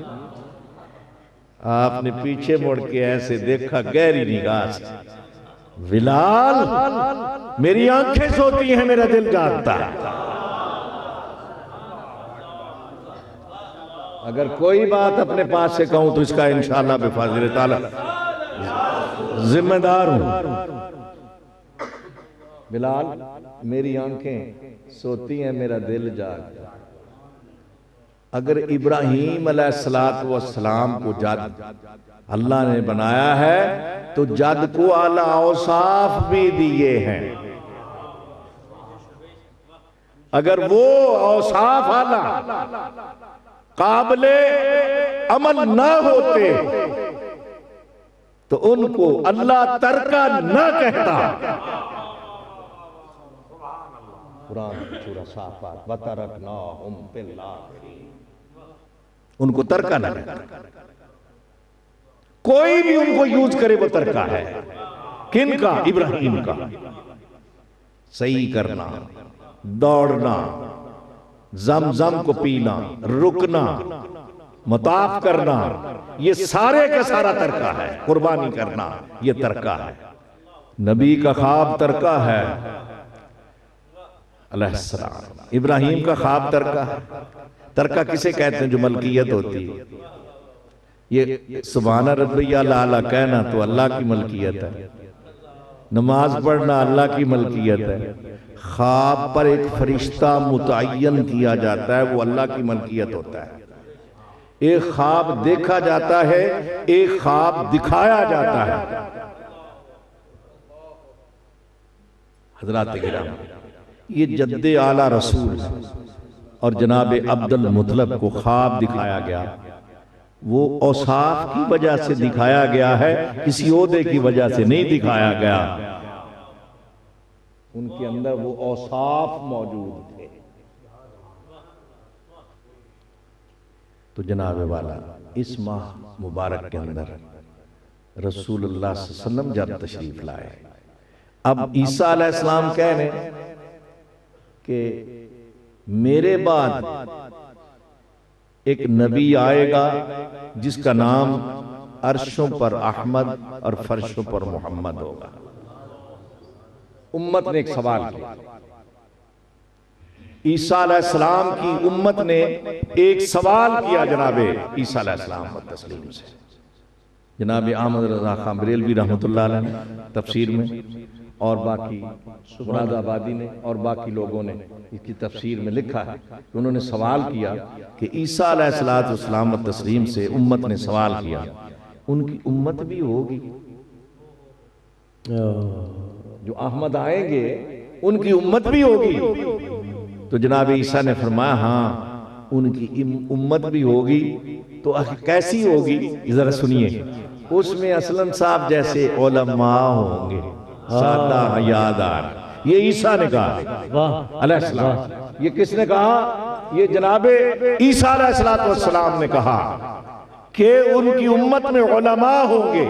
आपने पीछे मुड़ के ऐसे देखा गहरी निगाह से, बिलाल मेरी आंखें सोती हैं, मेरा दिल जागता है। अगर कोई बात अपने पास से कहूं तो इसका इंशाअल्लाह बिफाज़िल ताला जिम्मेदार हूं। बिलाल, मेरी आंखें सोती हैं, मेरा दिल जाग। अगर इब्राहीम अलैहिस्सलाम को जद अल्लाह ने बनाया है तो जद को आला औसाफ भी दिए हैं। अगर वो औसाफ आला काबिले अमल ना होते तो उनको अल्लाह तरका ना कहता। कुरान सूरह साफात वतरकनाहुम फिल आखिरीन, उनको तरका ना कहता। कोई भी उनको यूज करे वो तरका है। किनका? इब्राहीम का। सही करना, दौड़ना, जमजम को पीना, रुकना, मुताफ करना, ये सारे का सारा तरका है। कुर्बानी करना ये तरका है। नबी का ख्वाब तरका है अलैहिस्सलाम। इब्राहीम का ख्वाब तरका है। तरका किसे कहते हैं? जो मलकियत होती है। ये सुभान रब्बिया आला कहना तो अल्लाह की मलकियत है। नमाज पढ़ना अल्लाह की मलकियत है। ख्वाब पर एक फरिश्ता मुतय्यन किया जाता है, वो अल्लाह की मलकियत होता है। एक ख्वाब देखा जाता है, एक ख्वाब दिखाया जाता है। हजरात गिराम, ये जद्दे आला रसूल और जनाब अब्दुल मुतलब को ख्वाब दिखाया गया, वो औसाफ की वजह से दिखाया गया है, किसी ओहदे की वजह से नहीं दिखाया गया। उनके अंदर वो औसाफ मौजूद थे। तो जनाब वाला इस माह मुबारक के अंदर रसूलुल्लाह सल्लल्लाहु अलैहि वसल्लम जब तशरीफ लाए, अब ईसा अलैहिस्सलाम कह रहे कि मेरे बाद एक नबी आएगा जिसका नाम अर्शों पर अहमद और फर्शों पर मोहम्मद होगा। उम्मत ने एक सवाल किया, ईसा अलैहिस्सलाम की उम्मत ने एक सवाल किया जनाबे ईसा अलैहिस्सलाम तस्लीम से। जनाब अहमद रजा खान बरेलवी रहमतुल्लाह अलैह ने तफसीर में और बाकी मुरादाबादी ने और बाकी लोगों ने इसकी तफसीर में लिखा है कि उन्होंने सवाल किया कि ईसा अलैहिस्सलाम तस्लीम से उम्मत ने सवाल किया, उनकी उम्मत भी होगी? जो अहमद आएंगे उनकी उम्मत भी होगी? तो जनाब ईसा ने फरमाया हाँ, उनकी उम्मत भी होगी। तो कैसी होगी? जरा सुनिए। उसमें असलम साहब जैसे उलमा होंगे, सादा हयादार। ये ईसा ने कहा अलैहिस्सलाम। ये किसने कहा? ये जनाबे ईसा अलैहिस्सलाम ने कहा कि उनकी उम्मत में उलमा होंगे,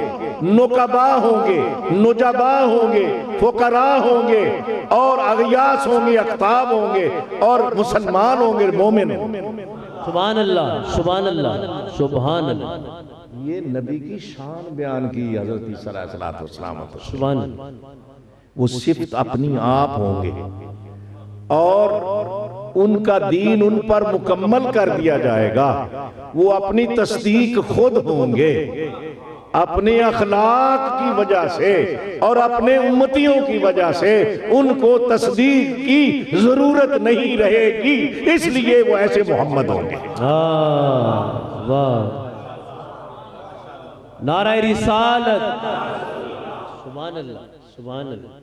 नुकबा होंगे, नुजबा होंगे, फुकरा होंगे और अगियास होंगे, अख्ताब होंगे और मुसलमान होंगे, मोमिन होंगे। सुभान अल्लाह, सुभान अल्लाह, सुभान अल्लाह। ये नबी की शान बयान की हजरत ईसा अलैहिस्सलाम। सुभान अल्लाह। वो सिफ्त अपनी आप होंगे और उनका दीन उन पर मुकम्मल कर दिया जाएगा। वो अपनी तस्दीक खुद होंगे, अपने अखलाक की वजह से और अपने उम्मतियों की वजह से उनको तस्दीक की जरूरत नहीं रहेगी, इसलिए वो ऐसे मोहम्मद होंगे। वाह, नाराए रिसालत, सुभान अल्लाह, सुभान अल्लाह।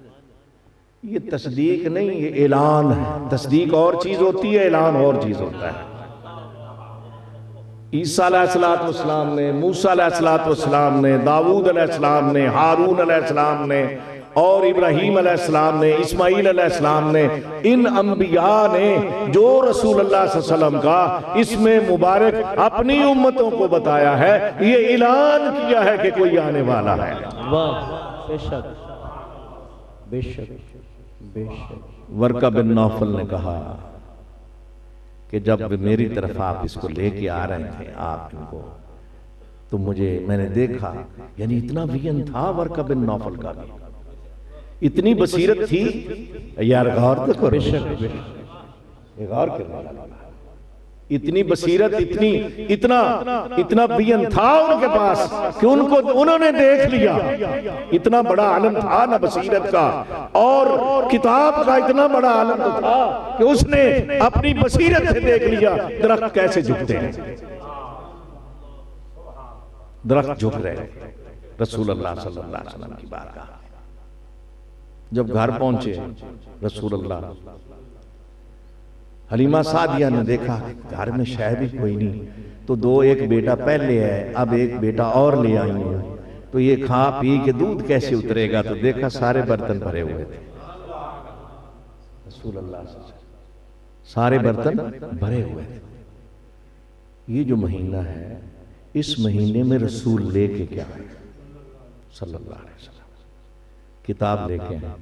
ये तस्दीक नहीं, ये ऐलान है। तस्दीक और चीज होती है, ऐलान और चीज होता है। ईसा अलैहिस्सलाम ने, मूसा अलैहिस्सलाम ने, दाऊद अलैहिस्सलाम ने, हारून अलैहिस्सलाम ने और इब्राहीम अलैहिस्सलाम ने, इस्माईल अलैहिस्सलाम ने, इन अंबिया ने जो रसूलुल्लाह सल्लल्लाहु अलैहि वसल्लम का इसमें मुबारक अपनी उम्मतों को बताया है, ये ऐलान किया है कि कोई आने वाला है। वाह, बेशक बेशक बेशक। वर्का बिन नौफल ने कहा कि जब मेरी तरफ आप इसको लेके आ रहे थे, आप इनको, तो मैंने देखा, यानी इतना विजन था वर्का बिन नौफल का भी, इतनी बसीरत थी। यार गौर तो करो, गौर करने वाला। इतनी बसीरत, इतनी इतना इतना बियन था उनके पास कि उनको उन्होंने देख लिया। इतना बड़ा आलम था ना बसीरत का, और किताब का इतना बड़ा आलम तो था कि उसने अपनी बसीरत से देख लिया दरख्त कैसे झुकते हैं। दरख्त झुक रहे। रसूलुल्लाह सल्लल्लाहु अलैहि वसल्लम की बात कहा। जब घर पहुंचे रसूलुल्लाह, हलीमा सादिया ने देखा घर में शायद ही कोई नहीं, तो दो एक बेटा पहले है, अब एक बेटा और ले आई है, तो ये खा पी के दूध कैसे उतरेगा। तो देखा सारे बर्तन भरे हुए थे। रसूलुल्लाह सारे बर्तन भरे हुए थे। ये जो महीना है, इस महीने में रसूल लेके क्या आए सल्लल्लाहु अलैहि वसल्लम? किताब लेके आए,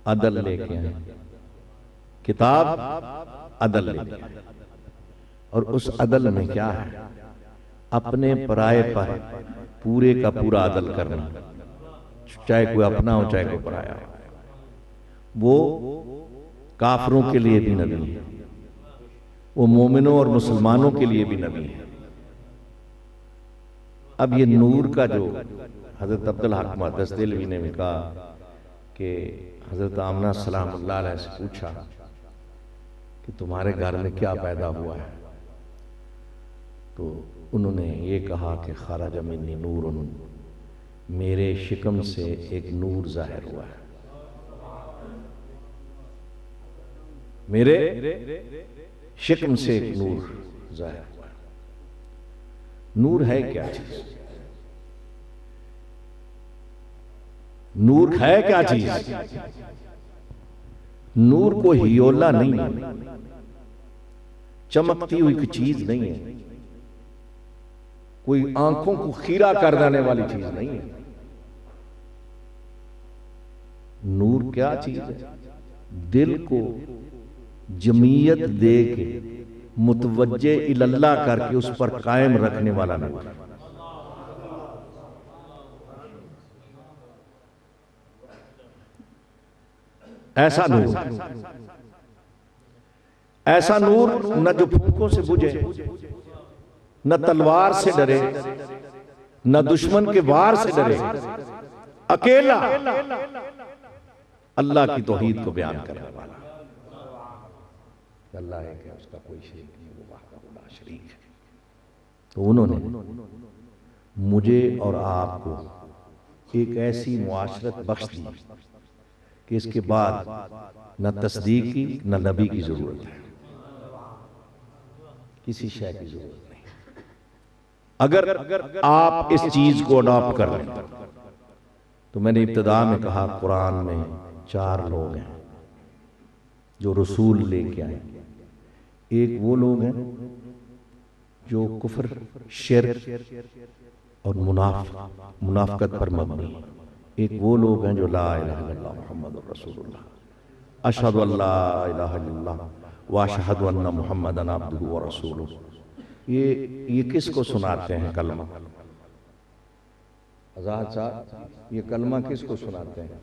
अदल लेके आए, किताब अदल लेके आए। और उस अदल में क्या है? अपने पराये पर पूरे का पूरा अदल करना, चाहे कोई अपना हो चाहे कोई पराया हो। वो काफरों के लिए भी नबी है, वो मोमिनों और मुसलमानों के लिए भी नबी है। अब ये नूर का जो हजरत अब्दुल हक मुहद्दिस देलवी ने भी कहा कि हजरत आमना सलामुल्लाह अलैहा से पूछा कि तुम्हारे घर में क्या पैदा हुआ है, तो उन्होंने ये कहा कि खरज मिन्नी नूरुन, मेरे शिकम से एक नूर जाहिर हुआ है। मेरे शिकम से एक नूर जाहिर हुआ है। नूर है क्या चीज? नूर है क्या चीज? नूर को हियोला नहीं है, चमकती हुई कोई चीज नहीं है, कोई आंखों को खीरा कर देने वाली चीज नहीं है। नूर क्या चीज है? दिल को जमीयत दे के मुतवज्जे इल्लाह करके उस पर कायम रखने वाला नूर। ऐसा नूर, ऐसा नूर न जो फूंकों से बुझे, न तलवार से डरे, न दुश्मन के वार से डरे, अकेला अल्लाह की तौहीद को बयान करने वाला। अल्लाह है कि उसका कोई शरीक नहीं, वो वाहदा ला शरीक है। तो उन्होंने मुझे और आपको एक ऐसी मुआशरत बख्श दी कि इसके बाद न तस्दीक की न नबी की जरूरत है, किसी शय की जरूरत नहीं। अगर आप इस चीज को अडॉप्ट कर लें, तो मैंने इब्तिदा में कहा कुरान में 4 लोग हैं जो रसूल लेके आए। एक वो लोग हैं जो कुफर, शिर्क और मुनाफकत पर मबनी है। एक वो लोग हैं जो ला इलाहा इल्लल्लाह मुहम्मदुर रसूलुल्लाह, अशहदु अल्ला इलाहा इल्लल्लाह व अशहदु अन्ना मुहम्मदन अब्दुहु व रसूलुहु। ये किसको सुनाते हैं कलमा? आजाद साहब, ये कलमा किसको सुनाते हैं?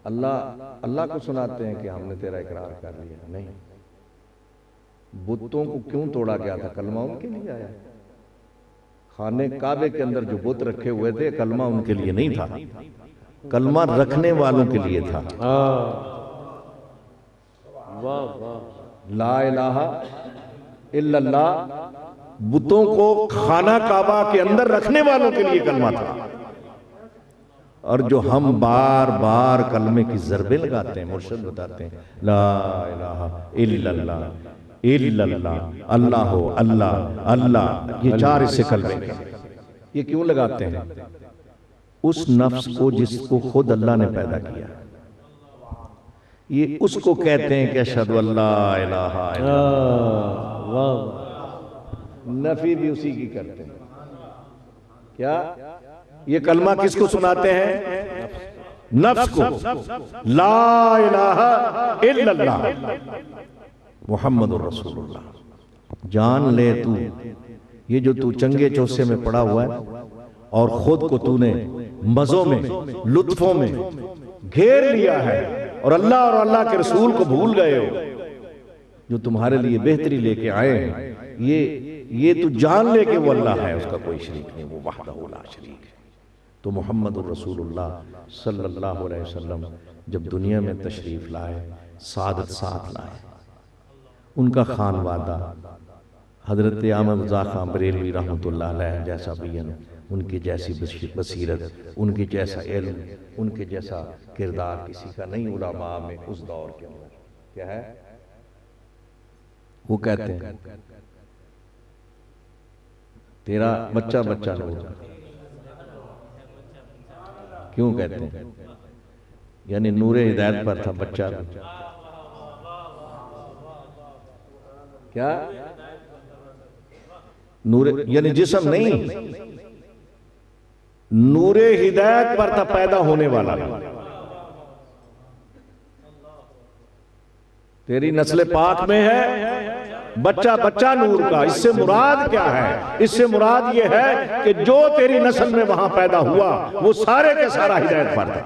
अल्लाह को सुनाते हैं कि हमने तेरा इकरार कर लिया? नहीं। बुतों को क्यों तोड़ा गया था? कलमा उनके लिए आया। खाने काबे के अंदर जो बुत रखे हुए थे, कलमा उनके लिए नहीं था, कलमा रखने वालों के लिए था। ला इलाहा इल्लल्लाह बुतों को खाना काबा के अंदर रखने वालों के लिए कलमा था। और जो हम बार बार कलमे की ज़रबे लगाते हैं, मुर्शिद बताते हैं ला इलाहा इल्लल्लाह इल्लल्लाह, अल्लाह हो अल्लाह अल्लाह, ये 4 हिस्से कलमे के। ये क्यों लगाते हैं? उस नफ्स को जिसको खुद अल्लाह ने पैदा किया, ये उसको कहते हैं कि अशहदु अल्ला इलाहा इल्लल्लाह। नफी भी उसी की करते हैं। क्या ये कलमा किसको सुनाते हैं? नफ्स को। ला इलाहा इल्लल्लाह मुहम्मदुर रसूलुल्लाह। जान ले तू, ये जो तू चंगे चौसे में पड़ा हुआ है और खुद को तूने मजों में, लुत्फों में घेर लिया है और अल्लाह के रसूल को भूल गए हो, जो तुम्हारे लिए बेहतरी लेके आए हैं, ये तू जान ले कि वो अल्लाह है, उसका कोई शरीक नहीं, वो वहदहू ला शरीक है। तो मोहम्मद रसूलुल्लाह सल्लल्लाहु अलैहि वसल्लम जब दुनिया में तशरीफ लाए, सादत साथ लाए, उनका खानवादा हजरत अहमद रज़ा खां बरेलवी रहमतुल्लाह अलैह जैसा बयान, उनकी जैसी बसीरत, उनकी जैसा इल्म, उनके जैसा किरदार किसी का नहीं उलमा में उस दौर के अंदर। क्या है वो कहते हैं, तेरा बच्चा बच्चा नूर, क्यों कहते हैं? यानी नूरे हिदायत पर था बच्चा। क्या नूरे यानी जिस्म नहीं, नूरे हिदायत पर था पैदा होने वाला। तेरी नस्ल पाक में है बच्चा बच्चा नूर का। इससे मुराद क्या है? इससे मुराद यह है कि जो तेरी नस्ल में वहां पैदा हुआ वो सारे के सारा हिदायत पर था।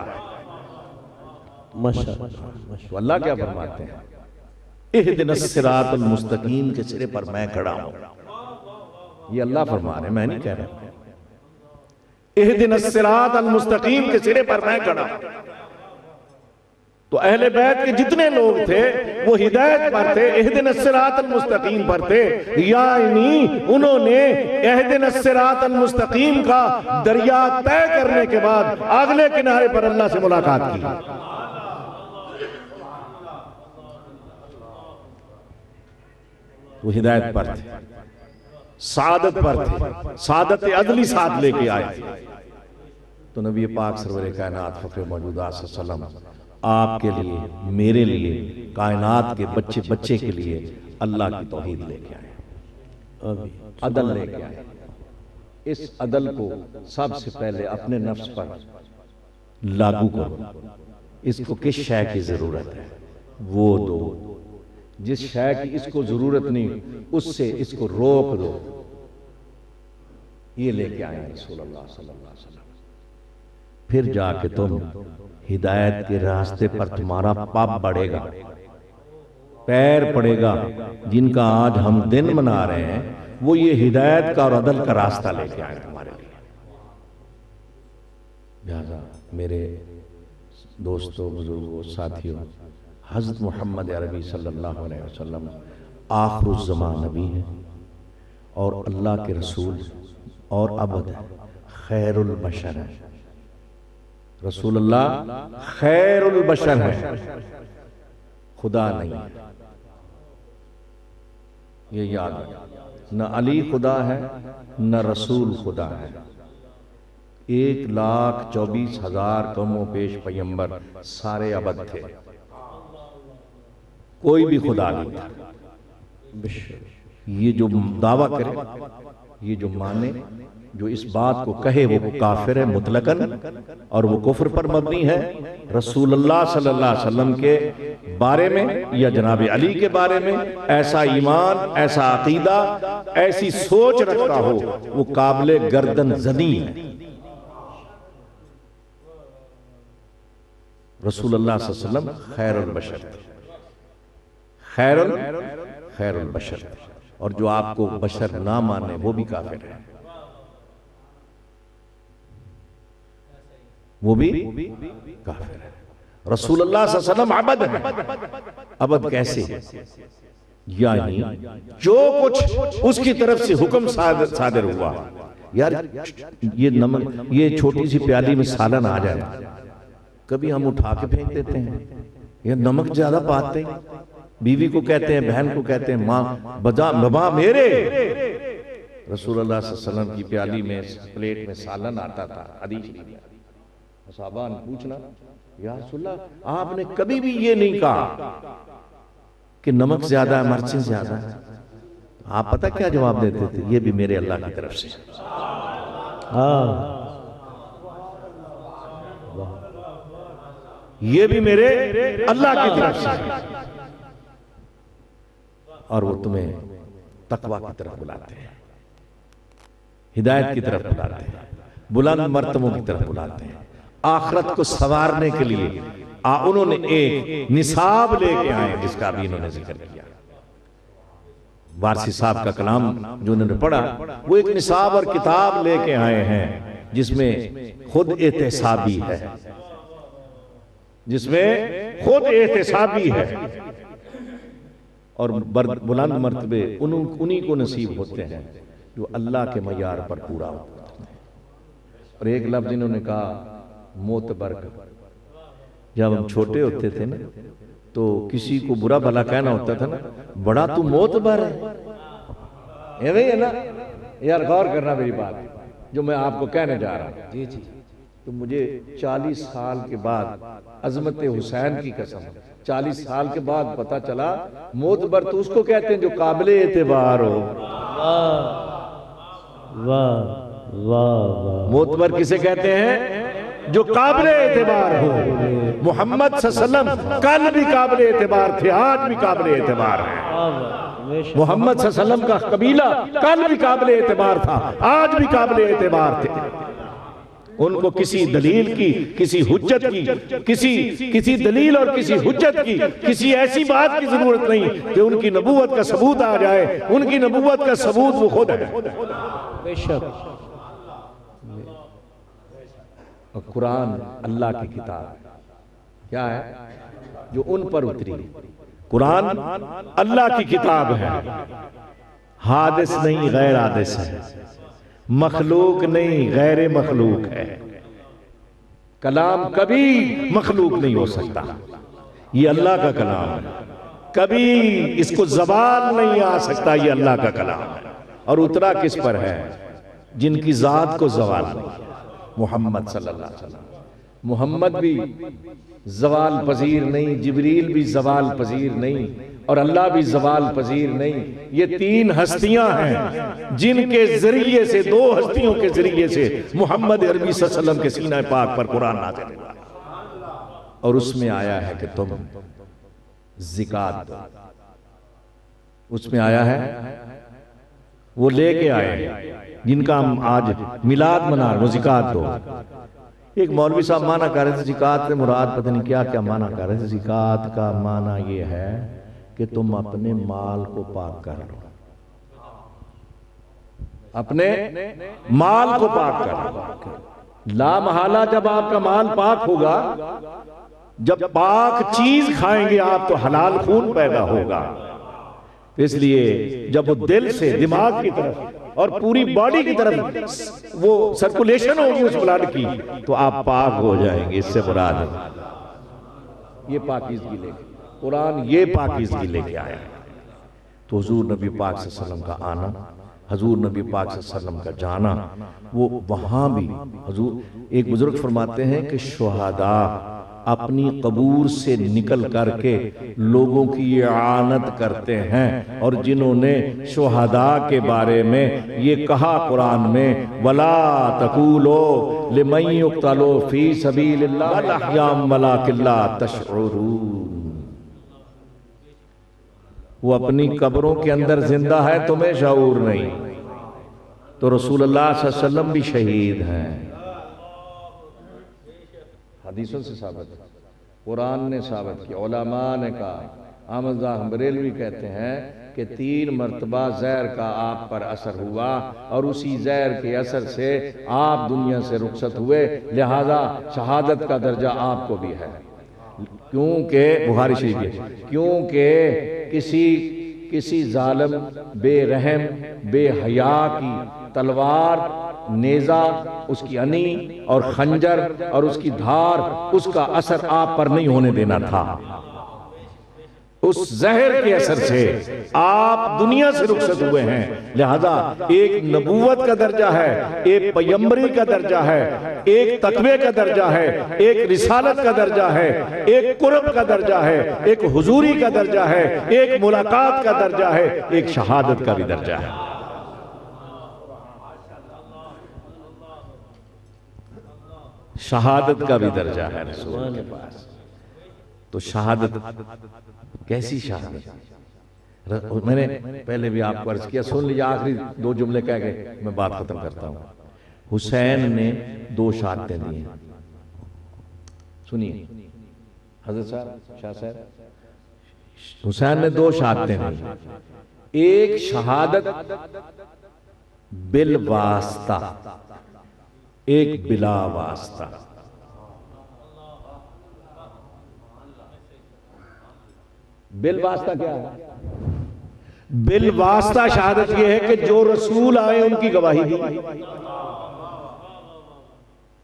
तो अल्लाह क्या फरमाते हैं? इहदिनस सिरातल मुस्तकीम के सिरे पर मैं खड़ा हूं। ये अल्लाह फरमा रहे, मैं नहीं कह रहा। इहदिनस सिरातल मुस्तकीम के सिरे पर मैं खड़ा हूं। तो अहले बैत के जितने लोग थे वो हिदायत पर थे, इहदिनस सिरातल मुस्तकीम पर थे। यानी उन्होंने इहदिनस सिरातल मुस्तकीम का दरिया तय करने के बाद अगले किनारे पर अल्लाह से मुलाकात की। वो हिदायत पर थे, सादत पर थे, सादत अदली साथ लेके आए थे। तो नबी पाक सरवर कायनात फखरे मौजूदा सल्लल्लाहु अलैहि वसल्लम आपके लिए, मेरे लिए, कायनात के बच्चे बच्चे के लिए अल्लाह की तौहीद लेके आए, अदल लेके आए। इस अदल को सबसे पहले अपने नफ्स पर लागू करो। इसको किस शय की जरूरत है वो दो, जिस शय की इसको जरूरत नहीं उससे इसको रोक दो। ये लेके आए रसूलुल्लाह सल्लल्लाहु अलैहि वसल्लम। फिर जाके तुम हिदायत के रास्ते पर तुम्हारा पाप बढ़ेगा, पैर पड़ेगा। जिनका आज हम दिन मना रहे हैं वो ये हिदायत का और अदल का रास्ता लेके आए तुम्हारे लिए। लिहाजा मेरे दोस्तों, बुजुर्गों, साथियों, हज़रत मोहम्मद अरबी सल्लल्लाहु अलैहि वसल्लम आखिरुज़्ज़मान नबी है और अल्लाह के रसूल और अबद है, खैरुल बशर है। रसूलुल्लाह खैरुल बशर है, खुदा नहीं है। ये याद है। न अली खुदा है न रसूल खुदा है। 1,24,000 कौमों पेश पैगंबर सारे अबद थे, कोई भी खुदा नहीं था। ये जो दावा करे, ये जो माने, जो इस बात को कहे वो काफिर है मुतलकन, और वो कुफ्र पर मबनी है। रसूलुल्लाह सल्लल्लाहु अलैहि वसल्लम के बारे में या जनाब अली के बारे में ऐसा ईमान, ऐसा अकीदा, ऐसी सोच रखता हो वो काबिले गर्दन जनी है। रसूलुल्लाह सल्लल्लाहु अलैहि वसल्लम खैरुल बशर, खैरुल बशर। और जो आपको बशर ना माने वो भी काफिर है, वो भी काफिर है। रसूलुल्लाह सल्लल्लाहु अलैहि वसल्लम अबद है। अबद कैसे? यानी जो कुछ उसकी तरफ से हुक्म सादर हुआ। यार ये नमक, ये छोटी सी प्याली में सालन आ जाए, कभी हम उठा के फेंक देते हैं। ये नमक ज्यादा पाते हैं, बीवी को कहते हैं, बहन को कहते हैं, माँ बजा बाबा मेरे। रसूलुल्लाह सल्लल्लाहु अलैहि वसल्लम की प्याली में, प्लेट में सालन आता था। हदीस सहाबा ने पूछना, या रसूलल्लाह आपने कभी भी ये नहीं कहा कि नमक ज्यादा है, मिर्चें ज्यादा है। आप पता क्या जवाब देते थे? ये भी मेरे अल्लाह की तरफ से। ये भी मेरे अल्लाह की तरफ से। और वो तुम्हें तकवा की तरफ बुलाते हैं, हिदायत की तरफ बुलाते हैं, बुलंद मर्तबों की तरफ बुलाते हैं। आखिरत को संवारने के लिए उन्होंने एक निसाब लेके आए जिसका भी इन्होंने जिक्र किया। वारसी साहब का कलाम जो उन्होंने पढ़ा, वो एक निसाब और किताब लेके आए हैं जिसमें खुद एहतसाबी है, जिसमें खुद एहतसाबी है। और बुलंद मर्तबे उन्हीं को नसीब होते हैं जो अल्लाह के मयार पर पूरा होता है। और एक लफ्ज इन्होंने कहा मोतबर का। जब हम छोटे होते थे ना तो किसी को बुरा भला कहना होता था ना, बड़ा तू मोतबर है, ये है ना यार, गौर करना मेरी बात जो मैं आपको कहने जा रहा हूं। जी जी। तो मुझे 40 साल के बाद, अजमत हुसैन की कसम, 40 साल के बाद पता चला मोतबर तो उसको कहते हैं जो काबिले एतबार हो। वाह वाह। मोतबर किसे कहते हैं? जो काबिले एतबार हो। मोहम्मद सल्लल्लाहु अलैहि वसल्लम कल भी काबिले एतबार थे, आज भी काबिले एतबार है। मोहम्मद सल्लल्लाहु अलैहि वसल्लम का कबीला कल भी काबिले एतबार था, आज भी काबिले एतबार थे। उनको किसी दलील की, किसी हुज्जत की, किसी दलील और किसी हुज्जत की, किसी ऐसी बात की जरूरत नहीं कि उनकी नबूवत का सबूत आ जाए। उनकी नबूवत का सबूत वो खुद है। बेशक। कुरान अल्लाह की किताब क्या है जो उन पर उतरी। कुरान अल्लाह की किताब है, हादिस नहीं गैर हादिस है, मखलूक नहीं गैर मखलूक है। कलाम कभी मखलूक नहीं हो सकता, ये अल्लाह का कलाम है। कभी इसको ज़वाल नहीं आ सकता, ये अल्लाह का कलाम है। और उतरा किस पर है? जिनकी जात को ज़वाल नहीं, मोहम्मद सल्लल्लाहु अलैहि वसल्लम। मोहम्मद भी ज़वाल पजीर नहीं, जिब्रील भी ज़वाल पजीर नहीं, और अल्लाह भी ज़वाल पजीर नहीं। ये तीन हस्तियां हैं जिनके जरिए से, दो हस्तियों के जरिए से मोहम्मद अरबी सल्लल्लाहु अलैहि वसल्लम के सीना पाक पर कुरान नाज़िल हुआ। और उसमें आया है कि तुम ज़िकात दो। उसमें आया है, वो लेके आए जिनका हम आज मिलाद मना रहे, वो ज़िकात दो। एक मौलवी साहब माना कर रहे थे ज़िकात से मुराद पता नहीं क्या क्या माना कर रहे थे। ज़िकात का माना ये है कि तुम अपने माल को पाक कर लो, अपने माल को पाक कर लो। ला महला जब आपका माल पाक होगा, जब पाक चीज खाएंगे आप तो हलाल खून पैदा होगा। इसलिए जब वो दिल से दिमाग की तरफ और पूरी बॉडी की तरफ वो सर्कुलेशन होगी उस ब्लड की, तो आप पाक हो जाएंगे। इससे मुराद है ये पाकीज़गी लेके, कुरान ये पाकीज़गी लेके आया है। तो हुजूर नबी पाक सल्लल्लाहु अलैहि वसल्लम का आना, हुजूर नबी पाक सल्लल्लाहु अलैहि वसल्लम का जाना, वो वहां भी हुजूर, एक बुजुर्ग फरमाते हैं कि शुहदा अपनी कबूर से निकल करके लोगों की आनत करते हैं। और जिन्होंने शुहदा के बारे में ये कहा कुरान में, वला तकूलो लिमन युक्तलो फी सबीलिल्लाह अहयाम वलाकिल्ला तशउरून। वो अपनी कब्रों के अंदर जिंदा है, तुम्हें शऊर नहीं। तो रसूलुल्लाह सल्लल्लाहु अलैहि वसल्लम भी शहीद हैं, हदीसों से साबित, कुरान ने साबित किया, उलमा ने कहा। अहमद बरेलवी कहते हैं कि 3 मरतबा जहर का आप पर असर हुआ और उसी जहर के असर से आप दुनिया से रुखसत हुए, लिहाजा शहादत का दर्जा आपको भी है। क्योंकि बुखारी शरीफ है, क्योंकि किसी जालिम, बेरहम, बेहया की तलवार, नेजा, उसकी अनी और खंजर और उसकी धार, उसका असर आप पर नहीं होने देना था। उस जहर के असर से आप दुनिया से रुखसत हुए हैं। लिहाजा एक नबूवत का दर्जा है, एक पैगंबरी का दर्जा है, एक तकवे का दर्जा है, एक रिसालत का दर्जा है, एक कुर्ब का दर्जा है, एक हुजूरी का दर्जा है, एक मुलाकात का दर्जा है, एक शहादत का भी दर्जा है। शहादत का भी दर्जा है रसूल के पास। तो शहादत कैसी शहादत? मैंने पहले भी आपको अर्ज किया, सुन लीजिए, आखिरी 2 जुमले कह के मैं बात खत्म करता हूं। हुसैन ने 2 शहादतें दी हैं, सुनिए हजरत साहब, शाह साहब। हुसैन ने 2 शहादतें दी। एक शहादत बिल वास्ता, एक बिला वास्ता। बिल वास्ता क्या है? बिल वास्ता शहादत यह है कि जो रसूल आए उनकी गवाही दी,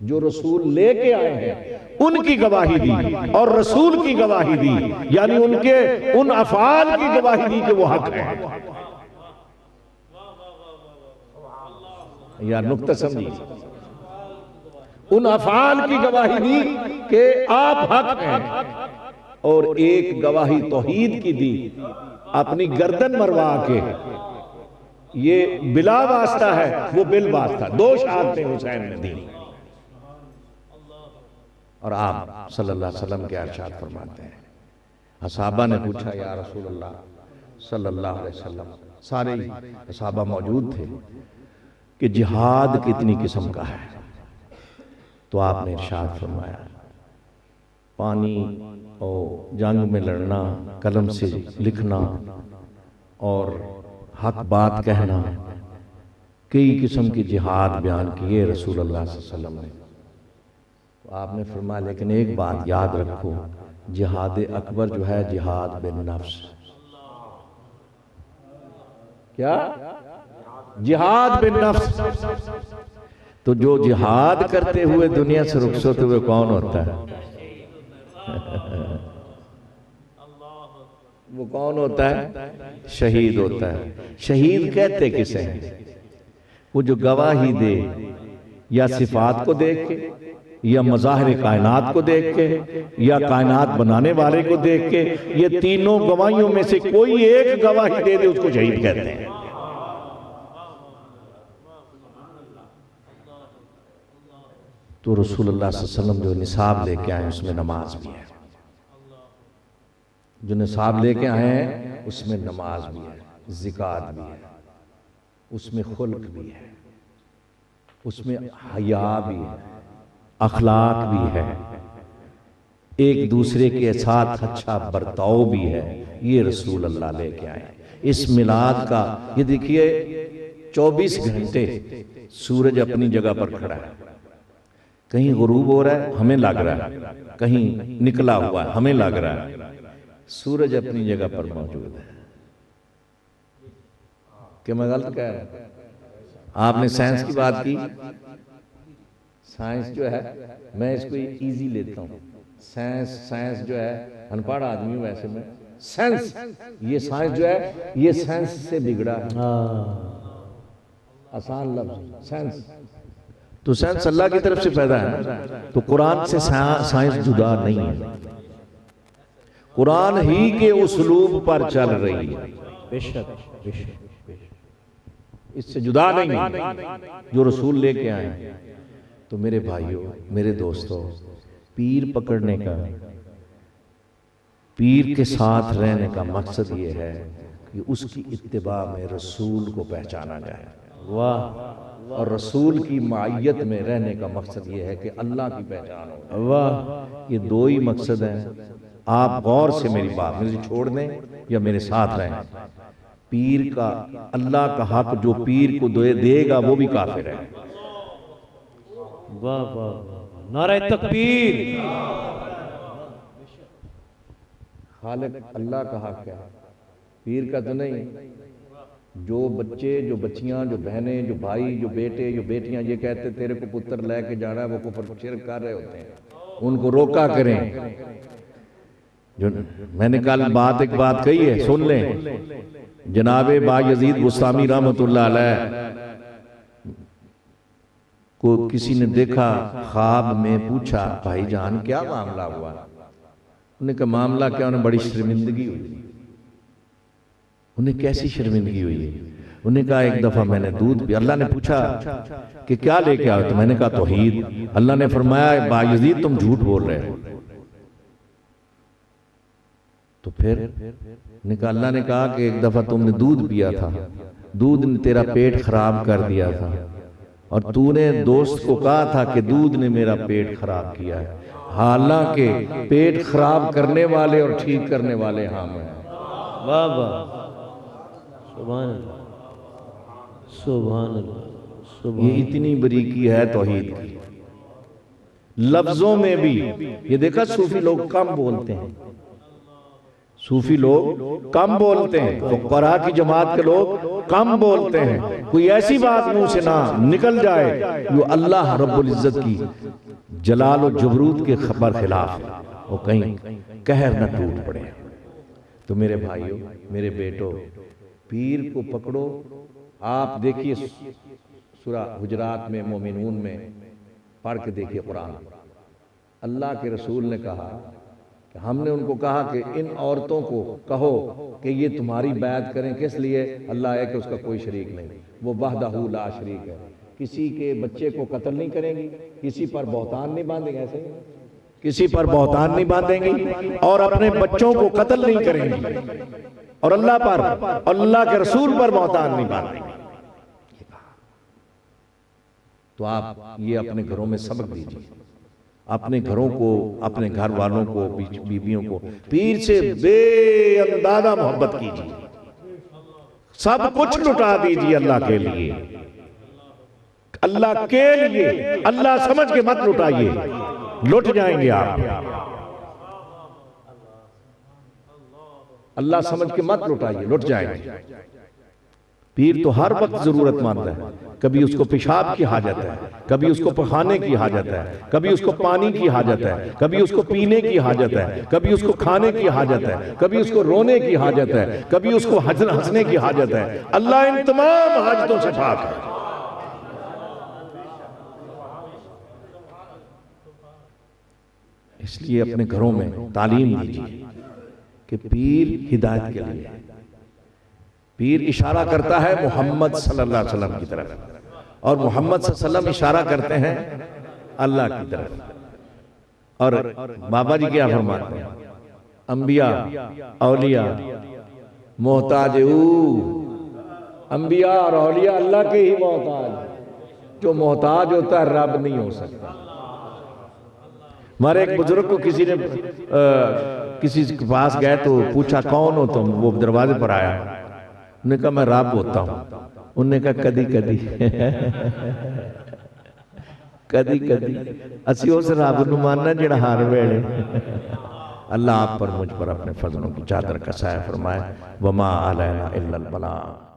जो रसूल लेके आए हैं उनकी गवाही दी और रसूल की गवाही दी, यानी उनके उन अफआल की गवाही दी कि वो हक है। यार नुक्ता समझिए, उन अफआल की गवाही दी कि आप हक हैं, और एक गवाही तौहीद की दी अपनी गर्दन मरवा के। ये बिला वास्ता है, वो बिल वास्ता। दो शहादतें हुसैन ने दी। और आप सल्लल्लाहु अलैहि वसल्लम के इरशाद फरमाते हैं, असहाबा ने पूछा या रसूल अल्लाह सल्लल्लाहु अलैहि वसल्लम, सारे असहाबा मौजूद थे, कि जिहाद कितनी किस्म का है? तो आपने इरशाद फरमाया, पानी और जंग में लड़ना, कलम से लिखना और हक बात कहना, कई किस्म की जिहाद बयान किए रसूल अल्लाह सल्लल्लाहु अलैहि वसल्लम ने। तो आपने फरमाया लेकिन एक बात याद रखो, जिहाद अकबर जो है जिहाद बिन नफ्स। क्या? जिहाद बिन नफ्स। तो जो जिहाद करते हुए दुनिया से रुखसत हुए कौन होता है? वो कौन होता है? शहीद होता है। शहीद कहते किसे हैं? वो जो गवाही दे या सिफात को देख के, या मज़ाहिर कायनात को देख के, या कायनात बनाने वाले को देख के, ये तीनों गवाहियों में से कोई एक गवाही दे दे उसको शहीद कहते हैं। तो रसूलुल्लाह सल्लल्लाहु अलैहि वसल्लम जो निसाब लेके आए उसमें नमाज भी है, जो निसाब लेके आए हैं उसमें नमाज भी है, ज़िकात भी है, उसमें खुल्क भी है, उसमें हया भी है, अखलाक भी है, एक दूसरे के साथ अच्छा बर्ताव भी है। ये रसूल अल्लाह लेके आए। इस मिलाद का ये देखिए 24 घंटे सूरज अपनी जगह पर खड़ा है, कहीं गुरूब हो रहा है हमें लग रहा है, कहीं निकला हुआ है हमें लग रहा है, सूरज अपनी जगह पर मौजूद है। क्या मैं गलत कह रहा हूं? आपने साइंस की बात की, साइंस जो है मैं इसको इजी लेता हूं। साइंस जो है, अनपढ़ आदमी हूं वैसे मैं, साइंस ये साइंस जो है ये साइंस से बिगड़ा है। आसान लफ्ज साइंस, तो साइंस अल्लाह की तरफ से पैदा है, तो कुरान से साइंस जुदा नहीं है, कुरान ही के उसलूब पर चल रही है। बेशक इससे जुदा नहीं है जो रसूल लेके आए। तो मेरे भाइयों, मेरे दोस्तों, पीर पकड़ने का, पीर के साथ रहने का मकसद ये है कि उसकी इत्तिबा में रसूल को पहचाना जाए। वाह। और रसूल की मायत में रहने का मकसद ये है कि अल्लाह की पहचान हो। वाह। ये दो ही मकसद हैं। आप गौर से मेरी बात, मुझे छोड़ दें या मेरे साथ रहें। पीर का, अल्लाह का हक जो पीर को देगा वो भी काफिर है। वाह वाह, नारे तकबीर। खालिक अल्लाह का हक है, पीर का तो नहीं। जो बच्चे, जो बच्चियां, जो बहनें, जो भाई, जो बेटे, जो बेटियां ये कहते तेरे को पुत्र लेके जाना है, वो कुफर शिरक कर रहे होते हैं, उनको रोका करें। जो मैंने कल एक बात कही है, सुन लें। जनाबे बायजीद बुस्तामी रहमतुल्लाह अलैह को किसी ने देखा, ख्वाब में पूछा भाईजान क्या मामला हुआ? उन्हें कहा मामला क्या? उन्हें बड़ी शर्मिंदगी हुई। उन्हें कैसी शर्मिंदगी हुई? उन्हें कहा एक दफा मैंने दूध पिया। अल्लाह ने पूछा कि क्या लेके आओ? तो मैंने कहा तौहीद। अल्लाह ने फरमाया बायजीद तुम झूठ बोल रहे हो। तो फिर अल्लाह ने कहा कि एक दफा तुमने दूध पिया था, दूध ने तेरा पेट खराब कर दिया था, और तूने दोस्त को कहा था कि दूध ने मेरा पेट खराब किया है। हालांकि पेट खराब करने वाले और ठीक करने वाले हम हैं। वाह वाह, सुभान अल्लाह, सुभान अल्लाह, ये सुभान इतनी बरीकी है तौहीद की। लफ्जों में भी ये देखा, सूफी लोग कम बोलते हैं, सूफी लोग कम बोलते हैं, फुक़रा की जमात के लोग कम बोलते हैं। कोई ऐसी बात मुंह से ना निकल जाए जो अल्लाह रब्बुल इज्जत की जलाल और जबरूत के खबर खिलाफ है, वो कहीं कहर न टूट पड़े। तो मेरे भाइयों, मेरे बेटों, पीर को पकड़ो। आप देखिए सूरा हुजरात में, मोमिनून में पढ़ के देखिए कुरान। अल्लाह के रसूल ने कहा कि हमने उनको कहा कि इन औरतों को कहो कि ये तुम्हारी बैत करें। किस लिए? अल्लाह है कि उसका कोई शरीक नहीं, वो वहदहू ला शरीक है। किसी के बच्चे को कत्ल नहीं करेंगी, किसी पर बहतान नहीं बांधेंगे, ऐसे किसी पर बहतान नहीं बांधेंगी और अपने बच्चों को कत्ल नहीं करेंगी और अल्लाह पर, अल्लाह के रसूल पर बहतान नहीं बांधेंगी। तो आप ये अपने घरों में सबक दीजिए, अपने घरों को, अपने घर वालों को, बीवियों को पीर से बेअंदाजा मोहब्बत कीजिए, सब कुछ लुटा दीजिए अल्लाह के लिए, अल्लाह के लिए। अल्लाह समझ के मत लुटाइए, लुट जाएंगे आप। अल्लाह समझ के मत लुटाइए, लुट जाएंगे। पीर तो हर वक्त जरूरतमंद है। कभी उसको पेशाब की हाजत है, कभी उसको पखाने की हाजत है, कभी उसको पानी की हाजत है, कभी उसको पीने की हाजत है, कभी उसको खाने की हाजत है, कभी उसको रोने की हाजत है, कभी उसको हंसने की हाजत है। अल्लाह इन तमाम हाजतों से पाक है। इसलिए अपने घरों में तालीम दीजिए कि पीर हिदायत के लिए, पीर इशारा करता है मोहम्मद सल्लल्लाहु अलैहि वसल्लम की तरफ और मोहम्मद सल्लल्लाहु अलैहि वसल्लम इशारा करते हैं अल्लाह की तरफ। और बाबा जी क्या फरमाते हैं? अंबिया औलिया मोहताज, अंबिया और औलिया अल्लाह के ही मोहताज। जो मोहताज होता है रब नहीं हो सकता। हमारे एक बुजुर्ग को किसी ने किसी के पास गए तो पूछा कौन हो तुम? वो दरवाजे पर आया, उन्होंने कहा मैं रब होता हूं। उन्होंने कहा कदी कदी कदी कदी असी उस रब नूं मानना जिहड़ा हर वेले। अल्लाह आप पर, मुझ पर अपने फजलों की चादर का साया फरमाए। वमा अलैना इल्लल बलाग।